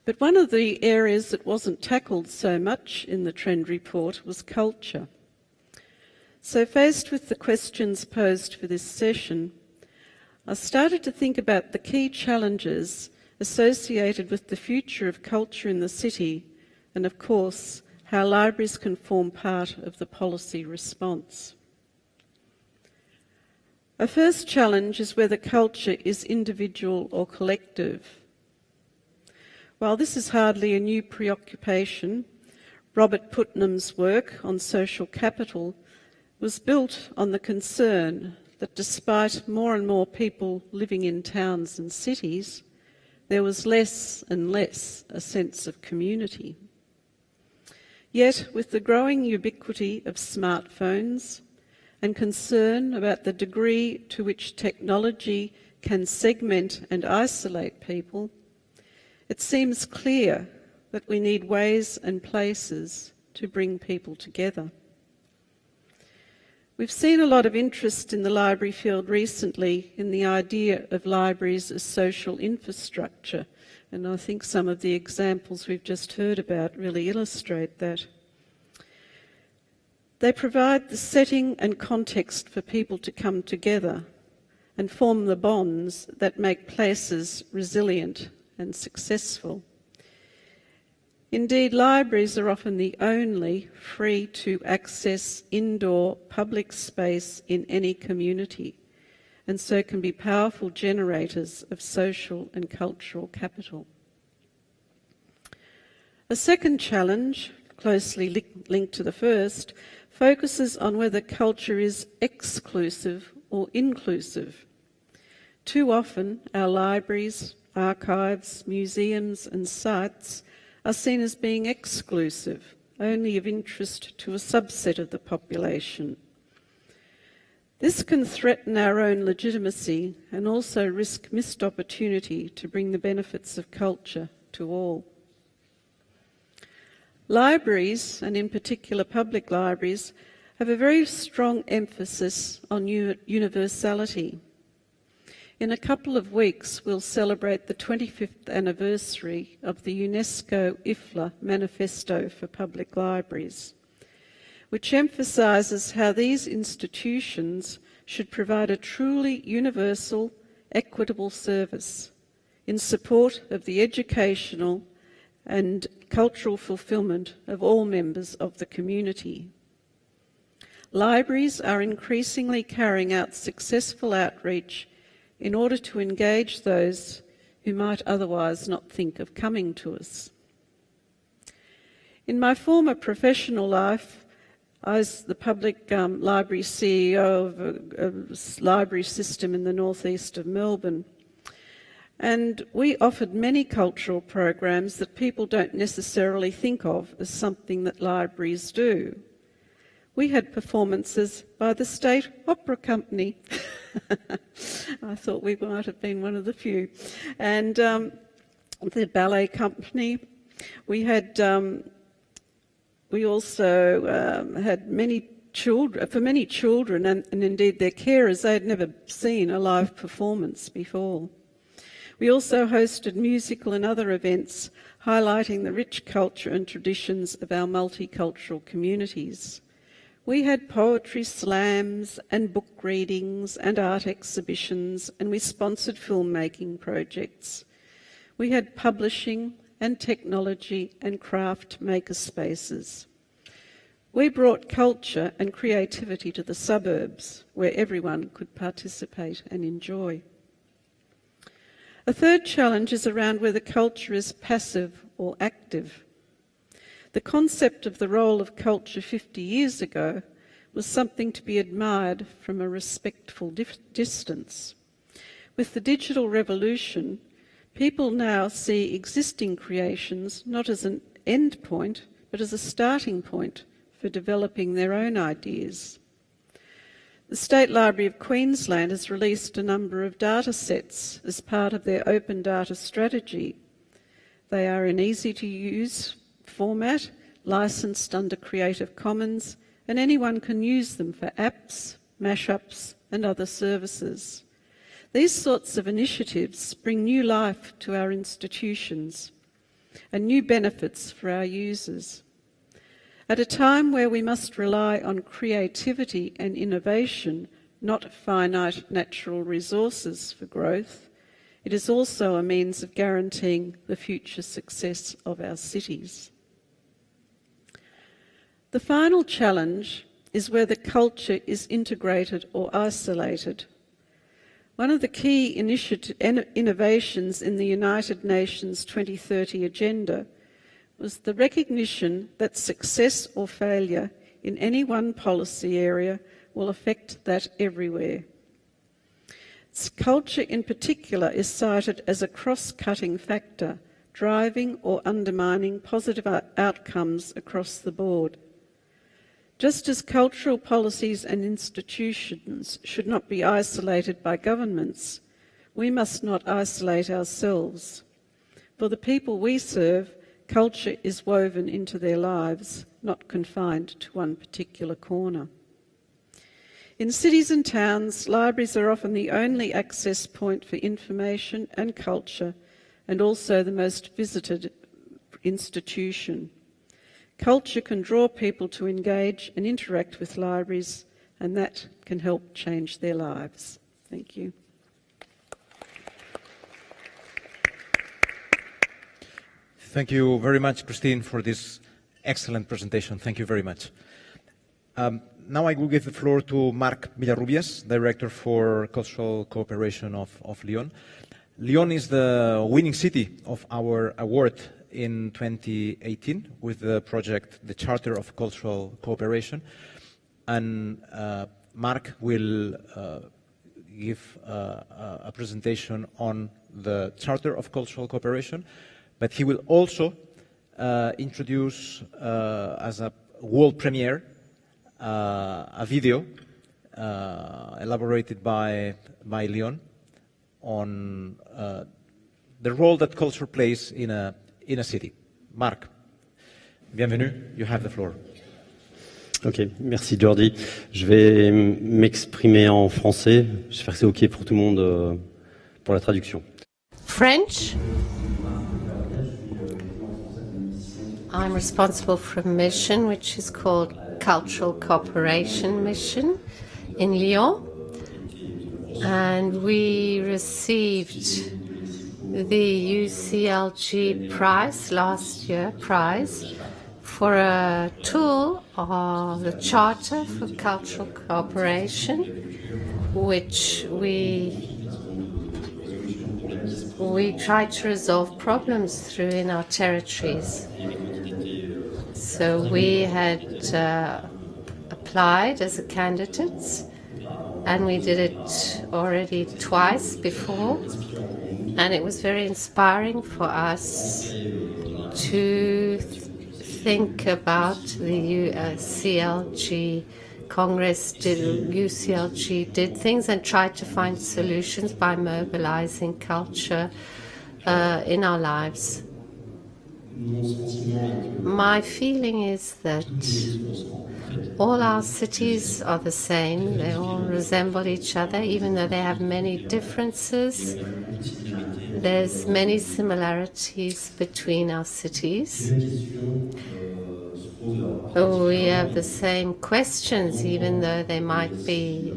But one of the areas that wasn't tackled so much in the Trend Report was culture. So faced with the questions posed for this session, I started to think about the key challenges associated with the future of culture in the city and, of course, how libraries can form part of the policy response. A first challenge is whether culture is individual or collective. While this is hardly a new preoccupation, Robert Putnam's work on social capital was built on the concern that despite more and more people living in towns and cities, there was less and less a sense of community. Yet, with the growing ubiquity of smartphones and concern about the degree to which technology can segment and isolate people, it seems clear that we need ways and places to bring people together. We've seen a lot of interest in the library field recently in the idea of libraries as social infrastructure, and I think some of the examples we've just heard about really illustrate that. They provide the setting and context for people to come together and form the bonds that make places resilient and successful. Indeed, libraries are often the only free-to-access indoor public space in any community, and so can be powerful generators of social and cultural capital. A second challenge, closely linked to the first, focuses on whether culture is exclusive or inclusive. Too often, our libraries, archives, museums and sites are seen as being exclusive, only of interest to a subset of the population. This can threaten our own legitimacy and also risk missed opportunity to bring the benefits of culture to all. Libraries, and in particular public libraries, have a very strong emphasis on universality. In a couple of weeks, we'll celebrate the 25th anniversary of the UNESCO IFLA Manifesto for Public Libraries, which emphasises how these institutions should provide a truly universal, equitable service in support of the educational and cultural fulfilment of all members of the community. Libraries are increasingly carrying out successful outreach in order to engage those who might otherwise not think of coming to us. In my former professional life, I was the public library CEO of a library system in the northeast of Melbourne. And we offered many cultural programs that people don't necessarily think of as something that libraries do. We had performances by the State Opera Company. I thought we might have been one of the few. And the Ballet Company. We had, we also had many children, for many children and indeed their carers, they had never seen a live performance before. We also hosted musical and other events highlighting the rich culture and traditions of our multicultural communities. We had poetry slams and book readings and art exhibitions, and we sponsored filmmaking projects. We had publishing and technology and craft maker spaces. We brought culture and creativity to the suburbs where everyone could participate and enjoy. A third challenge is around whether culture is passive or active. The concept of the role of culture 50 years ago was something to be admired from a respectful distance. With the digital revolution, people now see existing creations not as an end point, but as a starting point for developing their own ideas. The State Library of Queensland has released a number of data sets as part of their open data strategy. They are in easy-to-use format, licensed under Creative Commons, and anyone can use them for apps, mashups, and other services. These sorts of initiatives bring new life to our institutions and new benefits for our users. At a time where we must rely on creativity and innovation, not finite natural resources for growth, it is also a means of guaranteeing the future success of our cities. The final challenge is whether culture is integrated or isolated. One of the key innovations in the United Nations 2030 Agenda was the recognition that success or failure in any one policy area will affect that everywhere. Culture in particular is cited as a cross-cutting factor, driving or undermining positive outcomes across the board. Just as cultural policies and institutions should not be isolated by governments, we must not isolate ourselves. For the people we serve, culture is woven into their lives, not confined to one particular corner. In cities and towns, libraries are often the only access point for information and culture, and also the most visited institution. Culture can draw people to engage and interact with libraries, and that can help change their lives. Thank you. Thank you very much, Christine, for this excellent presentation. Thank you very much. Now I will give the floor to Marc Villarrubias, Director for Cultural Cooperation of Lyon. Lyon is the winning city of our award in 2018 with the project, the Charter of Cultural Cooperation. And Marc will give a presentation on the Charter of Cultural Cooperation, but he will also introduce as a world premiere a video elaborated by Leon on the role that culture plays in a city. Marc, bienvenue, you have the floor. Ok, merci Jordi. Je vais m'exprimer en français. J'espère que c'est ok pour tout le monde pour la traduction. French. I'm responsible for a mission which is called Cultural Cooperation Mission in Lyon. And we received the UCLG prize last year, for a tool of the Charter for Cultural Cooperation, which we try to resolve problems through in our territories. So we had applied as a candidates, and we did it already twice before, and it was very inspiring for us to think about the UCLG Congress UCLG did things and tried to find solutions by mobilizing culture in our lives. My feeling is that all our cities are the same. They all resemble each other, even though they have many differences. There's many similarities between our cities. We have the same questions, even though they might be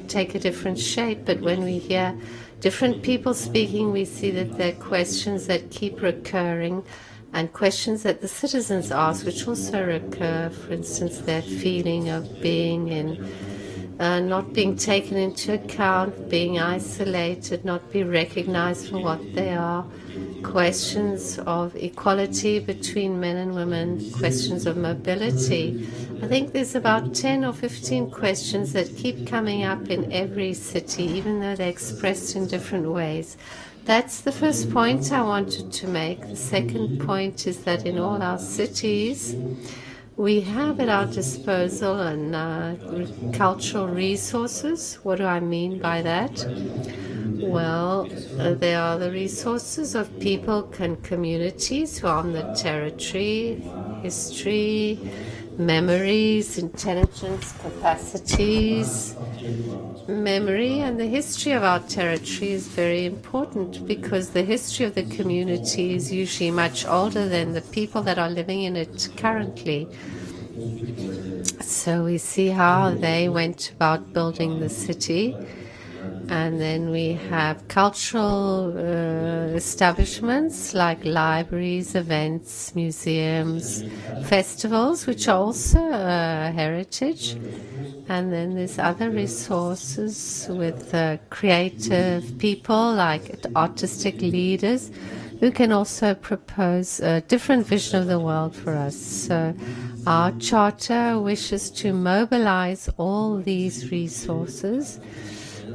take a different shape. But when we hear different people speaking, we see that they're questions that keep recurring, and questions that the citizens ask, which also recur. For instance, their feeling of being in, not being taken into account, being isolated, not be recognized for what they are. Questions of equality between men and women, questions of mobility. I think there's about 10 or 15 questions that keep coming up in every city, even though they're expressed in different ways. That's the first point I wanted to make. The second point is that in all our cities, we have at our disposal cultural resources. What do I mean by that? Well, they are the resources of people and communities who are on the territory, history, memories, intelligence, capacities. Memory and the history of our territory is very important, because the history of the community is usually much older than the people that are living in it currently. So we see how they went about building the city. And then we have cultural establishments like libraries, events, museums, festivals, which are also heritage. And then there's other resources with creative people like artistic leaders who can also propose a different vision of the world for us. So our charter wishes to mobilize all these resources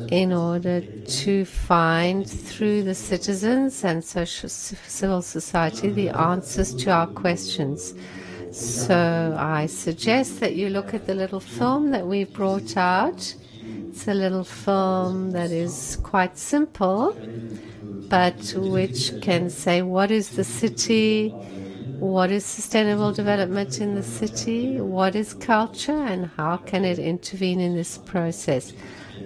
in order to find, through the citizens and civil society, the answers to our questions. So I suggest that you look at the little film that we brought out. It's a little film that is quite simple, but which can say what is the city, what is sustainable development in the city, what is culture, and how can it intervene in this process.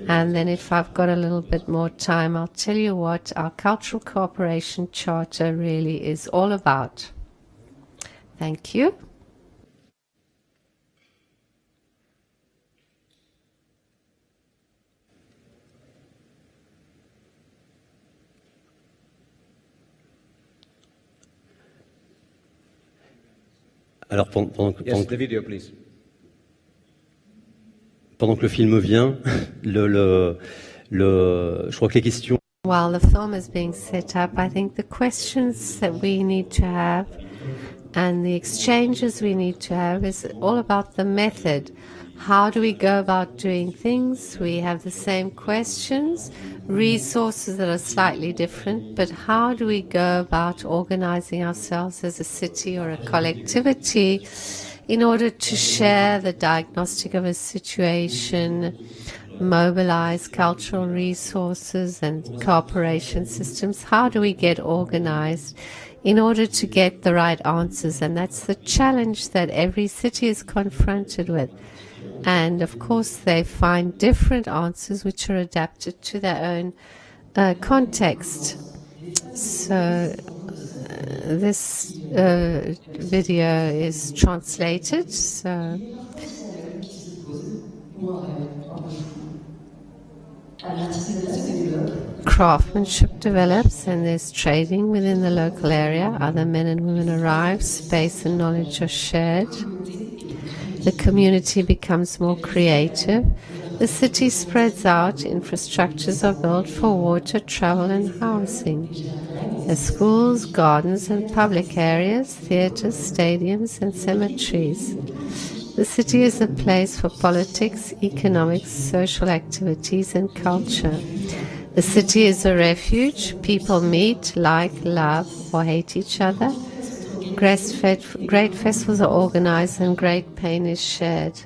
And then if I've got a little bit more time, I'll tell you what our Cultural Cooperation Charter really is all about. Thank you. Alors pendant que Yes, the video, please. Pendant que le film vient, je crois que les questions. While the film is being set up, I think the questions that we need to have And the exchanges we need to have is all about the method. How do we go about doing things? We have the same questions, resources that are slightly different, but how do we go about organizing ourselves as a city or a collectivity in order to share the diagnostic of a situation, mobilize cultural resources and cooperation systems? How do we get organized in order to get the right answers? And that's the challenge that every city is confronted with. And of course, they find different answers which are adapted to their own context. So this video is translated. So craftsmanship develops and there's trading within the local area. Other men and women arrive, space and knowledge are shared. The community becomes more creative. The city spreads out. Infrastructures are built for water, travel and housing. There's schools, gardens and public areas, theatres, stadiums and cemeteries. The city is a place for politics, economics, social activities and culture. The city is a refuge. People meet, like, love or hate each other. Great festivals are organized and great pain is shared.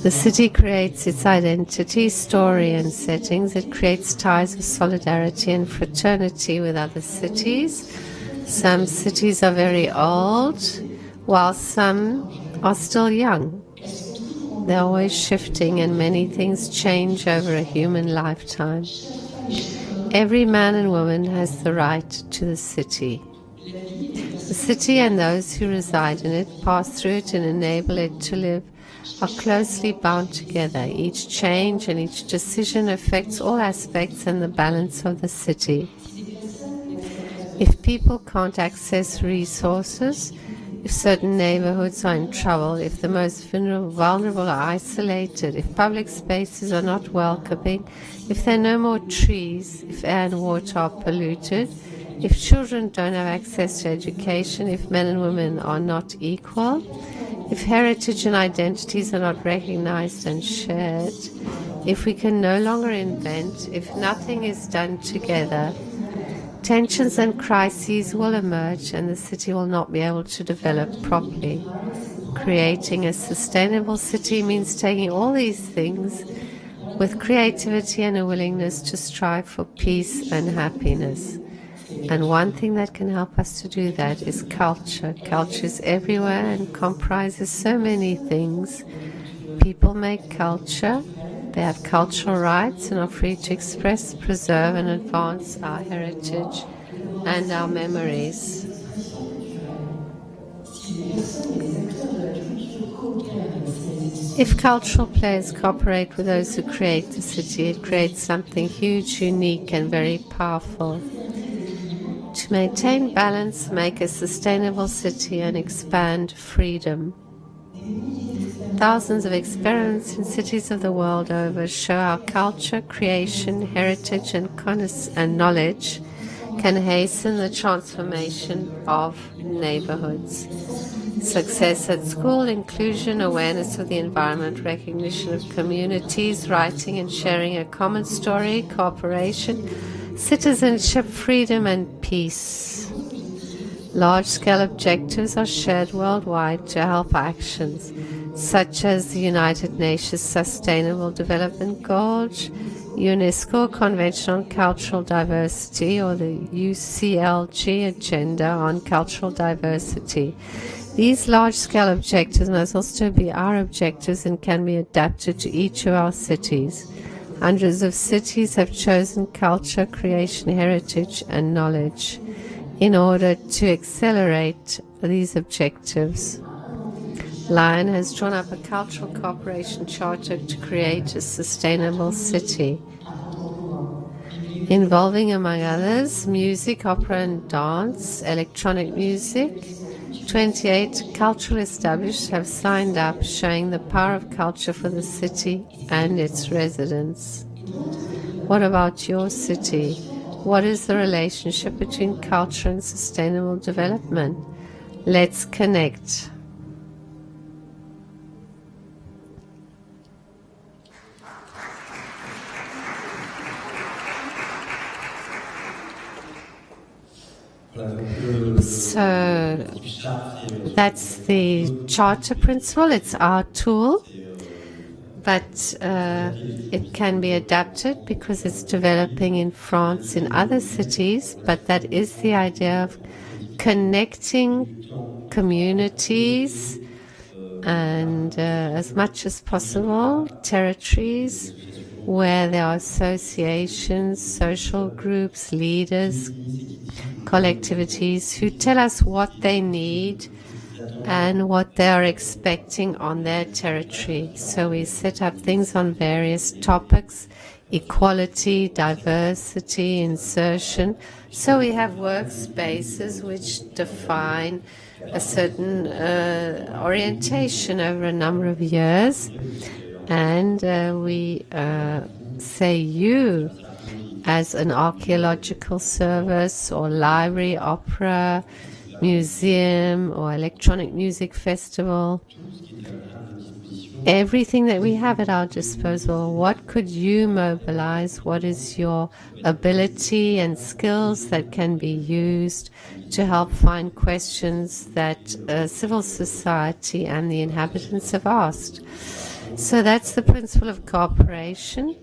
The city creates its identity, story and settings. It creates ties of solidarity and fraternity with other cities. Some cities are very old, while some are still young. They're always shifting and many things change over a human lifetime. Every man and woman has the right to the city. The city and those who reside in it, pass through it and enable it to live are closely bound together. Each change and each decision affects all aspects and the balance of the city. If people can't access resources, if certain neighborhoods are in trouble, if the most vulnerable are isolated, if public spaces are not welcoming, if there are no more trees, if air and water are polluted, if children don't have access to education, if men and women are not equal, if heritage and identities are not recognized and shared, if we can no longer invent, if nothing is done together, tensions and crises will emerge and the city will not be able to develop properly. Creating a sustainable city means taking all these things with creativity and a willingness to strive for peace and happiness. And one thing that can help us to do that is culture. Culture is everywhere and comprises so many things. People make culture. They have cultural rights and are free to express, preserve and advance our heritage and our memories. If cultural players cooperate with those who create the city, it creates something huge, unique and very powerful. To maintain balance, make a sustainable city and expand freedom. Thousands of experiments in cities of the world over show how culture, creation, heritage and knowledge can hasten the transformation of neighborhoods. Success at school, inclusion, awareness of the environment, recognition of communities, writing and sharing a common story, cooperation, citizenship, freedom and peace. Large-scale objectives are shared worldwide to help actions, such as the United Nations Sustainable Development Goals, UNESCO Convention on Cultural Diversity, or the UCLG Agenda on Cultural Diversity. These large-scale objectives must also be our objectives and can be adapted to each of our cities. Hundreds of cities have chosen culture, creation, heritage, and knowledge in order to accelerate these objectives. Lion has drawn up a cultural cooperation charter to create a sustainable city, involving, among others, music, opera and dance, electronic music. 28 cultural establishments have signed up, showing the power of culture for the city and its residents. What about your city? What is the relationship between culture and sustainable development? Let's connect. So that's the charter principle. It's our tool, but it can be adapted because it's developing in France, in other cities. But that is the idea of connecting communities and as much as possible territories where there are associations, social groups, leaders, collectivities who tell us what they need and what they are expecting on their territory. So we set up things on various topics: equality, diversity, insertion. So we have workspaces which define a certain orientation over a number of years. And we say you, as an archaeological service or library, opera, museum or electronic music festival, everything that we have at our disposal, what could you mobilize? What is your ability and skills that can be used to help find questions that civil society and the inhabitants have asked? So that's the principle of cooperation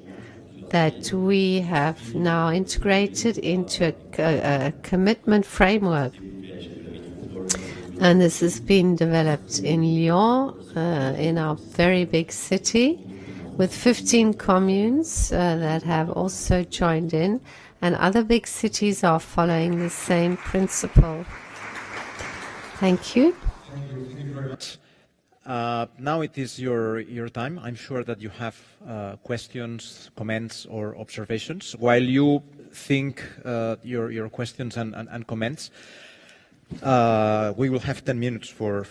that we have now integrated into a commitment framework. And this has been developed in Lyon, in our very big city, with 15 communes that have also joined in, and other big cities are following the same principle. Thank you. Thank you very much. Now it is your time. I'm sure that you have questions, comments, or observations. While you think your questions and comments, we will have 10 minutes for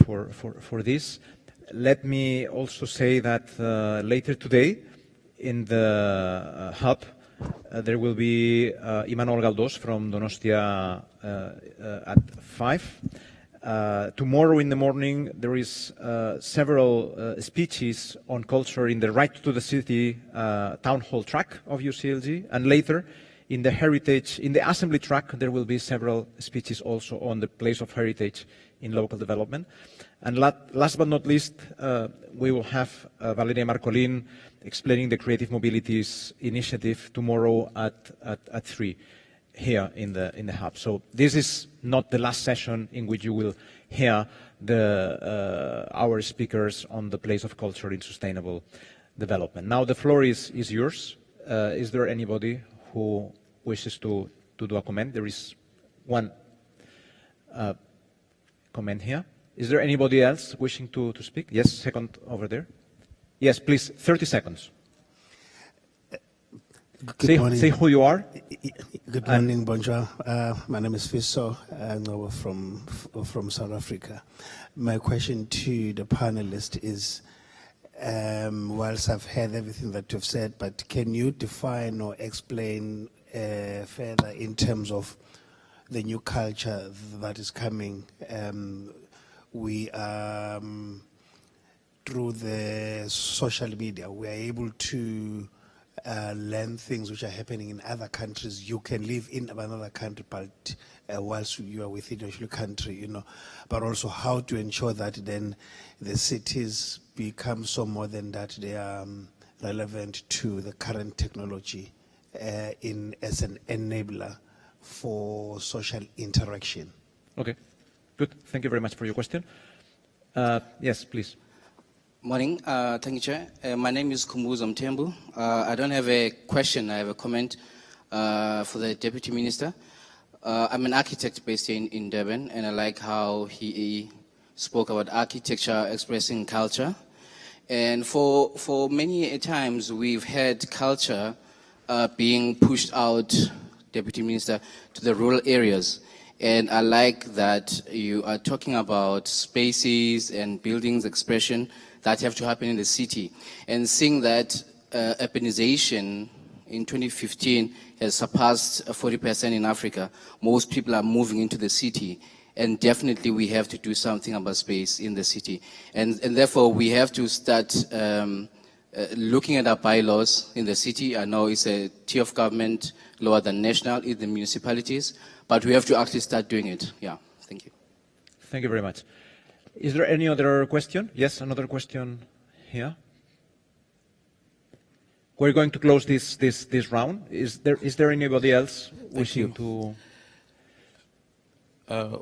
this. Let me also say that later today in the hub there will be Imanol Galdós from Donostia at 5. Tomorrow in the morning there is several speeches on culture in the Right to the City town hall track of UCLG, and later in the heritage, in the assembly track, there will be several speeches also on the place of heritage in local development. And last but not least, we will have Valeria Marcolin explaining the Creative Mobilities initiative tomorrow at 3 here in the hub. So this is not the last session in which you will hear our speakers on the place of culture in sustainable development. Now the floor is yours. Is there anybody who wishes to do a comment? There is one comment here. Is there anybody else wishing to speak? Yes, second over there. Yes, please, 30 seconds. Good morning. Say who you are. Good morning, bonjour. My name is Fiso. I'm from South Africa. My question to the panelist is, whilst I've heard everything that you've said, but can you define or explain further in terms of the new culture that is coming? We through the social media, we are able to learn things which are happening in other countries. You can live in another country, but whilst you are within your country, you know, but also how to ensure that then the cities become so more than that they are relevant to the current technology as an enabler for social interaction. Okay, good. Thank you very much for your question. Yes, please. Morning. Thank you, Chair. My name is Kumbuzo Mtembu. I don't have a question. I have a comment for the Deputy Minister. I'm an architect based in Durban, and I like how he spoke about architecture expressing culture. And for many times, we've had culture being pushed out, Deputy Minister, to the rural areas. And I like that you are talking about spaces and buildings expression that have to happen in the city. And seeing that urbanization in 2015 has surpassed 40% in Africa. Most people are moving into the city, and definitely we have to do something about space in the city. And therefore we have to start looking at our bylaws in the city. I know it's a tier of government lower than national in the municipalities, but we have to actually start doing it. Yeah, thank you. Thank you very much. Is there any other question? Yes, another question here. We're going to close this round. Is there anybody else wishing to?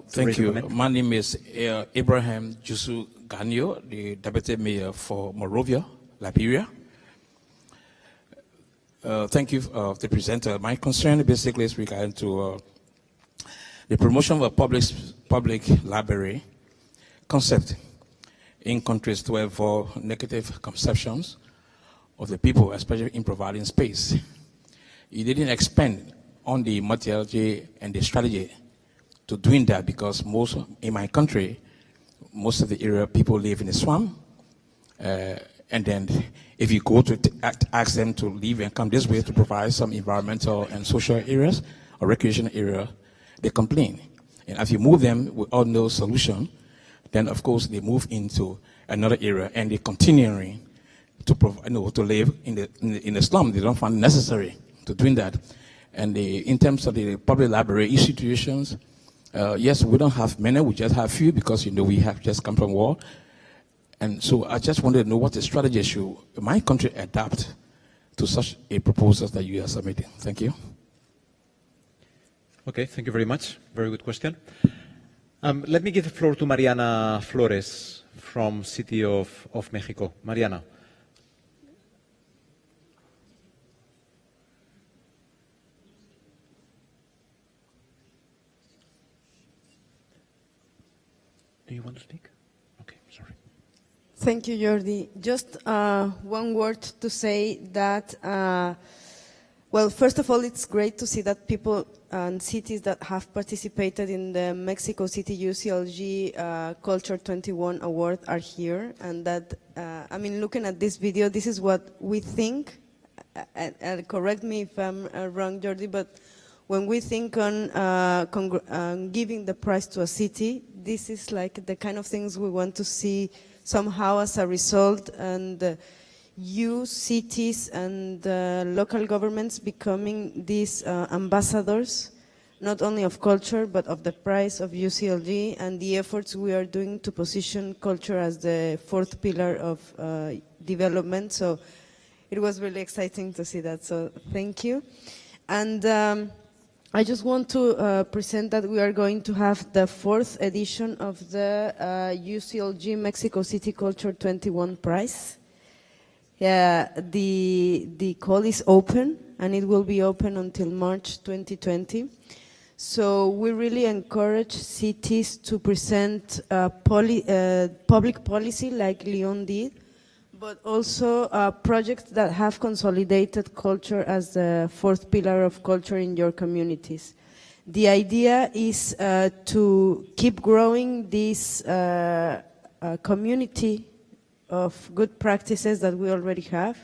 Thank you. My name is Abraham Jusu Ganyo, the Deputy Mayor for Monrovia, Liberia. Thank you, the presenter. My concern basically is regarding to the promotion of a public library concept in countries to avoid negative conceptions of the people, especially in providing space. You didn't expand on the methodology and the strategy to doing that, because in my country, most of the area people live in a swamp, and then if you go to ask them to leave and come this way to provide some environmental and social areas or recreation area, they complain. And if you move them without no solution, then of course they move into another area and they're continuing to live in the slum. They don't find it necessary to doing that. And in terms of the public library institutions, yes, we don't have many, we just have few, because we have just come from war. And so I just wanted to know what the strategy should my country adapt to such a proposal that you are submitting. Thank you. Okay, thank you very much. Very good question. Let me give the floor to Mariana Flores from City of Mexico. Mariana. Do you want to speak? Okay, sorry. Thank you, Jordi. Just one word to say that, well, first of all, it's great to see that people and cities that have participated in the Mexico City UCLG Culture 21 Award are here. And that, I mean, looking at this video, this is what we think, and correct me if I'm wrong, Jordi, but when we think on giving the prize to a city, this is like the kind of things we want to see somehow as a result, and you, cities and local governments becoming these ambassadors, not only of culture, but of the prize of UCLG and the efforts we are doing to position culture as the fourth pillar of development. So it was really exciting to see that, so thank you. And I just want to present that we are going to have the 4th edition of the UCLG Mexico City Culture 21 Prize. The call is open, and it will be open until March 2020. So we really encourage cities to present public policy like Lyon did, but also projects that have consolidated culture as the 4th pillar of culture in your communities. The idea is to keep growing this community of good practices that we already have,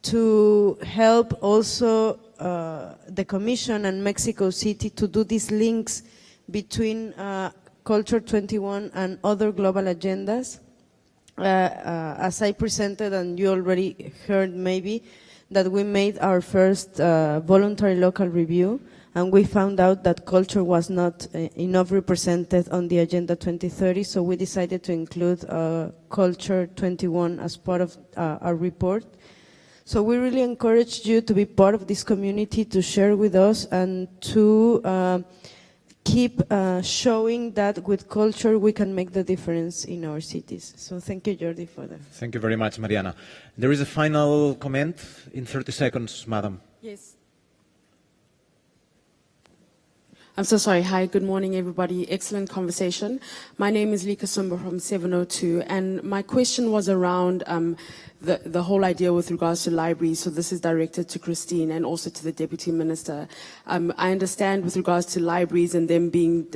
to help also the Commission and Mexico City to do these links between Culture 21 and other global agendas. As I presented, and you already heard maybe, that we made our first voluntary local review, and we found out that culture was not enough represented on the Agenda 2030, so we decided to include Culture 21 as part of our report. So we really encourage you to be part of this community, to share with us, and to keep showing that with culture we can make the difference in our cities. So thank you, Jordi, for that. Thank you very much, Mariana. There is a final comment in 30 seconds, madam. Yes. I'm so sorry. Hi, good morning, everybody. Excellent conversation. My name is Lika Sumba from 702, and my question was around the whole idea with regards to libraries. So this is directed to Christine and also to the Deputy Minister. I understand with regards to libraries and them being,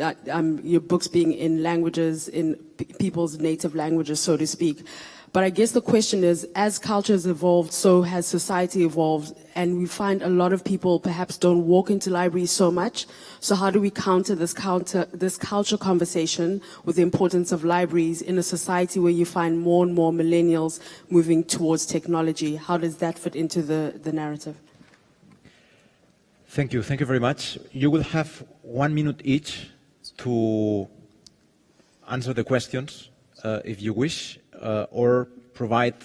your books being in languages, in people's native languages, so to speak. But I guess the question is, as culture has evolved, so has society evolved, and we find a lot of people perhaps don't walk into libraries so much. So how do we counter this culture conversation with the importance of libraries in a society where you find more and more millennials moving towards technology? How does that fit into the narrative? Thank you very much. You will have 1 minute each to answer the questions, if you wish, or provide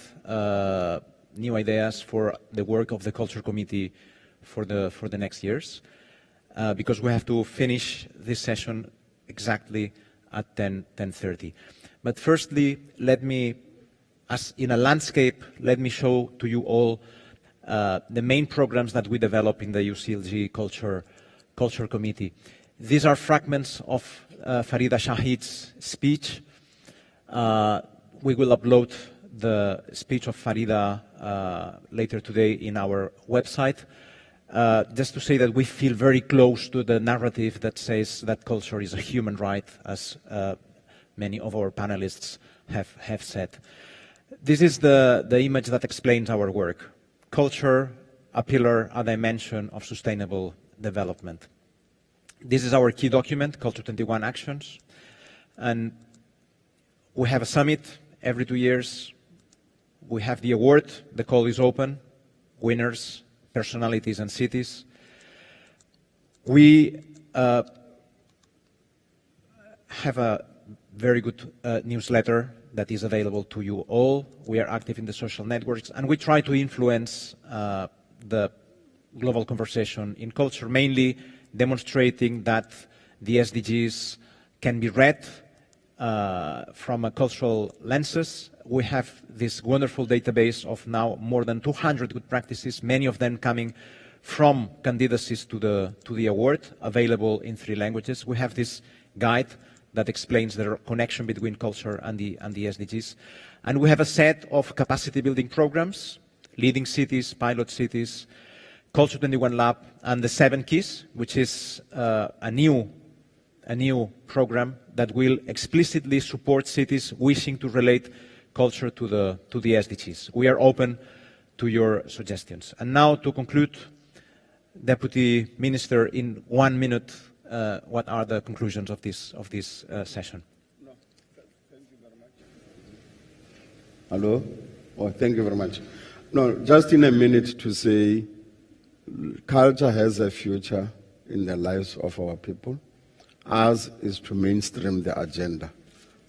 new ideas for the work of the Culture Committee for the next years, because we have to finish this session exactly at 10:30. But firstly, let me, as in a landscape, let me show to you all the main programs that we develop in the UCLG Culture Committee. These are fragments of Farida Shahid's speech. We will upload the speech of Farida later today in our website. Just to say that we feel very close to the narrative that says that culture is a human right, as many of our panelists have said. This is the image that explains our work. Culture, a pillar, a dimension of sustainable development. This is our key document, Culture 21 Actions. And we have a summit every 2 years. We have the award, the call is open, winners, personalities and cities. We have a very good newsletter that is available to you all. We are active in the social networks, and we try to influence the global conversation in culture, mainly demonstrating that the SDGs can be read from a cultural lenses. We have this wonderful database of now more than 200 good practices, many of them coming from candidacies to the award, available in 3 languages. We have this guide that explains the connection between culture and the SDGs. And we have a set of capacity building programs, leading cities, pilot cities, Culture 21 Lab, and the 7 Keys, which is a new program that will explicitly support cities wishing to relate culture to the SDGs. We are open to your suggestions. And now, to conclude, Deputy Minister, in 1 minute, what are the conclusions of this session? Thank you very much. Hello? Oh, thank you very much. No, just in a minute to say, culture has a future in the lives of our people. Ours is to mainstream the agenda.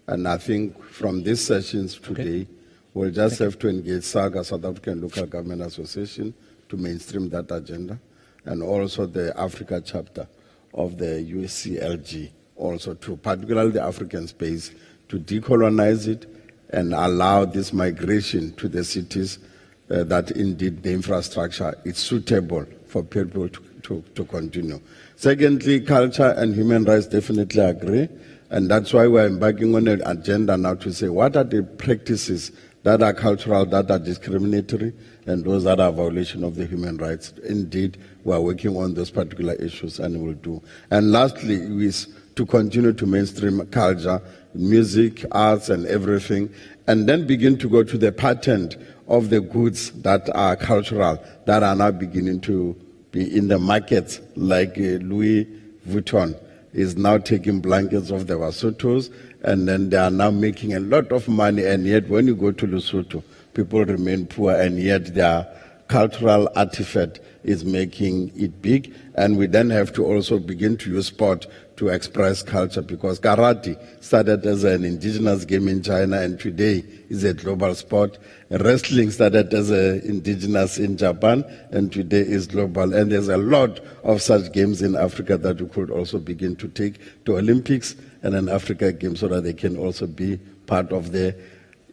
And I think from these sessions today, we'll just have to engage SAGA, South African Local Government Association, to mainstream that agenda, and also the Africa chapter of the UCLG, also to particularly the African space, to decolonize it and allow this migration to the cities that indeed the infrastructure is suitable for people to continue. Secondly, culture and human rights definitely agree, and that's why we're embarking on an agenda now to say what are the practices that are cultural, that are discriminatory, and those that are violation of the human rights. Indeed, we're working on those particular issues, and we'll do. And lastly is to continue to mainstream culture, music, arts, and everything, and then begin to go to the patent of the goods that are cultural, that are now beginning to be in the markets, like Louis Vuitton is now taking blankets of the Basutos, and then they are now making a lot of money, and yet when you go to Lesotho, people remain poor, and yet their cultural artifact is making it big. And we then have to also begin to use sport to express culture, because karate started as an indigenous game in China and today is a global sport. Wrestling started as an indigenous in Japan and today is global. And there's a lot of such games in Africa that we could also begin to take to Olympics and an Africa game so that they can also be part of the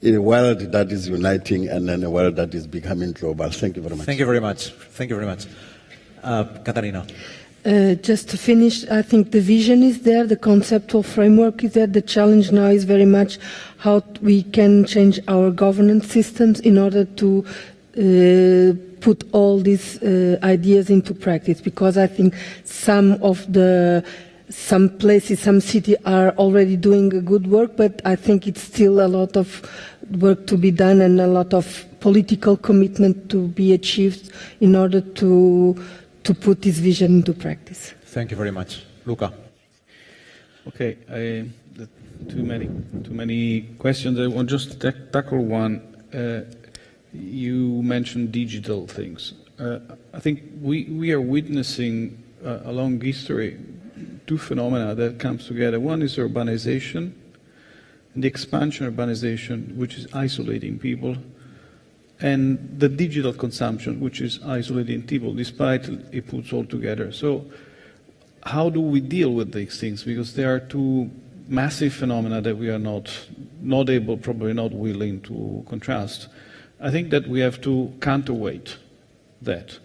world that is uniting and then a world that is becoming global. Thank you very much. Thank you very much. Thank you very much. Katarina. Just to finish, I think the vision is there, the conceptual framework is there. The challenge now is very much how we can change our governance systems in order to put all these ideas into practice, because I think some places, some cities are already doing a good work, but I think it's still a lot of work to be done and a lot of political commitment to be achieved in order to put this vision into practice. Thank you very much. Luca. Okay, too many questions. I want just to tackle one. You mentioned digital things. I think we are witnessing a long history, two phenomena that comes together. One is urbanization, and the expansion of urbanization, which is isolating people, and the digital consumption, which is isolating people, despite it puts all together. So how do we deal with these things? Because there are two massive phenomena that we are not able, probably not willing to contrast. I think that we have to counterweight that.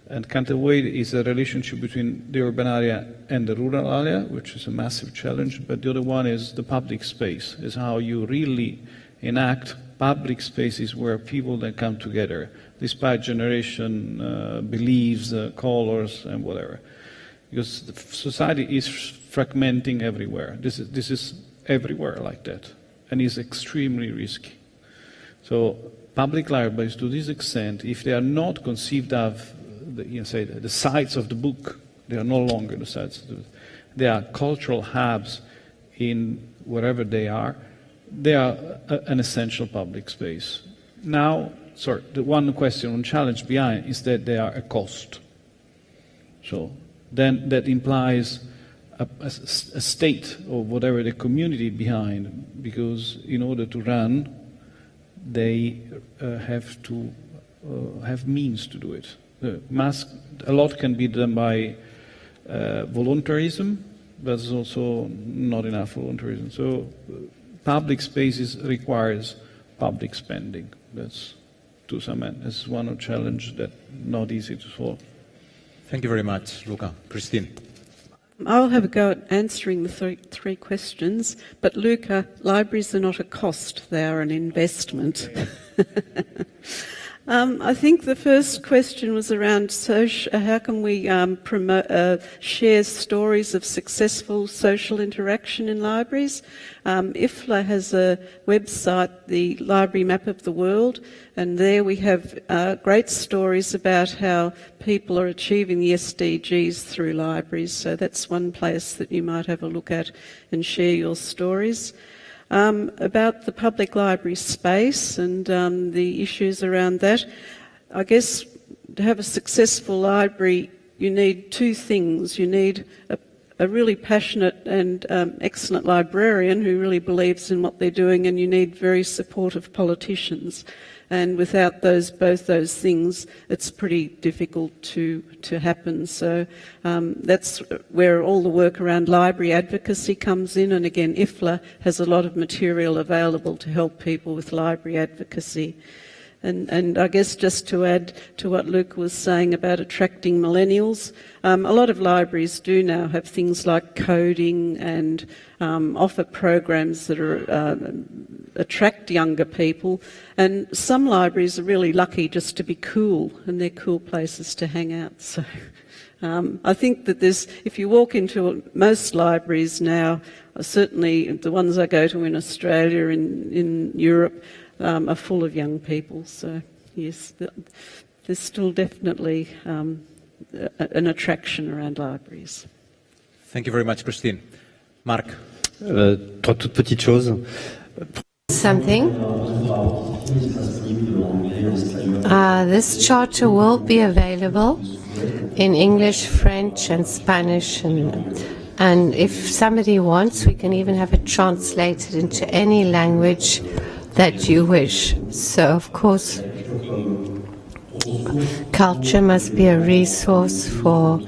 And counterweight is a relationship between the urban area and the rural area, which is a massive challenge. But the other one is the public space, is how you really enact public spaces where people then come together, despite generation, beliefs, colors, and whatever. Because the society is fragmenting everywhere. This is everywhere like that, and is extremely risky. So public libraries, to this extent, if they are not conceived of, the sites of the book, they are no longer the sites of the book. They are cultural hubs in wherever they are an essential public space. Now, the one question on challenge behind is that they are a cost. So then that implies a state or whatever the community behind, because in order to run, they have to have means to do it. A lot can be done by voluntarism, but there's also not enough voluntarism. So public spaces requires public spending. That's to some end. That's one of the challenges that not easy to solve. Thank you very much, Luca. Christine. I'll have a go at answering the three questions, but Luca, libraries are not a cost, they are an investment. I think the first question was around how can we promote, share stories of successful social interaction in libraries. IFLA has a website, the Library Map of the World, and there we have great stories about how people are achieving the SDGs through libraries. So that's one place that you might have a look at and share your stories. About the public library space and the issues around that, I guess to have a successful library you need two things. You need a really passionate and excellent librarian who really believes in what they're doing, and you need very supportive politicians. And without both those things, it's pretty difficult to happen. So that's where all the work around library advocacy comes in. And again, IFLA has a lot of material available to help people with library advocacy. And I guess just to add to what Luke was saying about attracting millennials, a lot of libraries do now have things like coding and offer programs that attract younger people. And some libraries are really lucky just to be cool, and they're cool places to hang out. So I think that if you walk into most libraries now, certainly the ones I go to in Australia, in Europe, are full of young people. So yes, there's still definitely an attraction around libraries. Thank you very much, Christine. Marc. Trois toutes petites choses. Something. This charter will be available in English, French, and Spanish, and if somebody wants, we can even have it translated into any language that you wish. So, of course, culture must be a resource for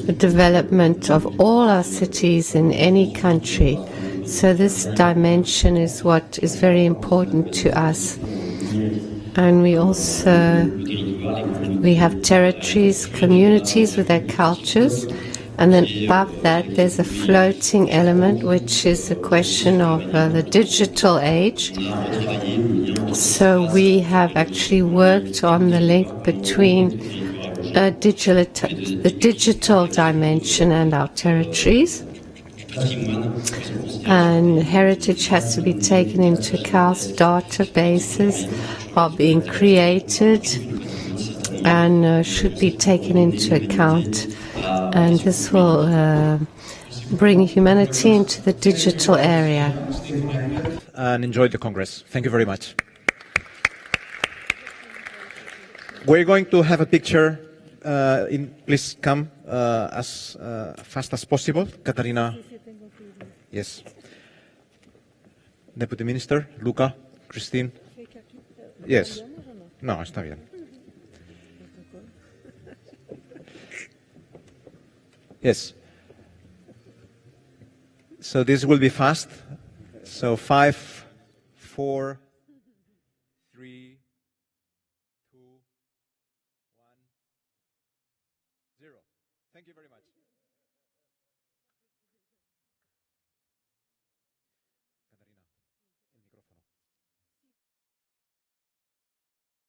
the development of all our cities in any country. So this dimension is what is very important to us. And we have territories, communities with their cultures, and then above that there's a floating element, which is the question of the digital age. So we have actually worked on the link between the digital dimension and our territories. And heritage has to be taken into account. Databases are being created and should be taken into account. And this will bring humanity into the digital area. And enjoy the Congress. Thank you very much. We're going to have a picture. Please come as fast as possible. Katarina. Yes. Deputy Minister, Luca, Christine. Yes. No, está bien. Yes. So this will be fast. So 5, 4.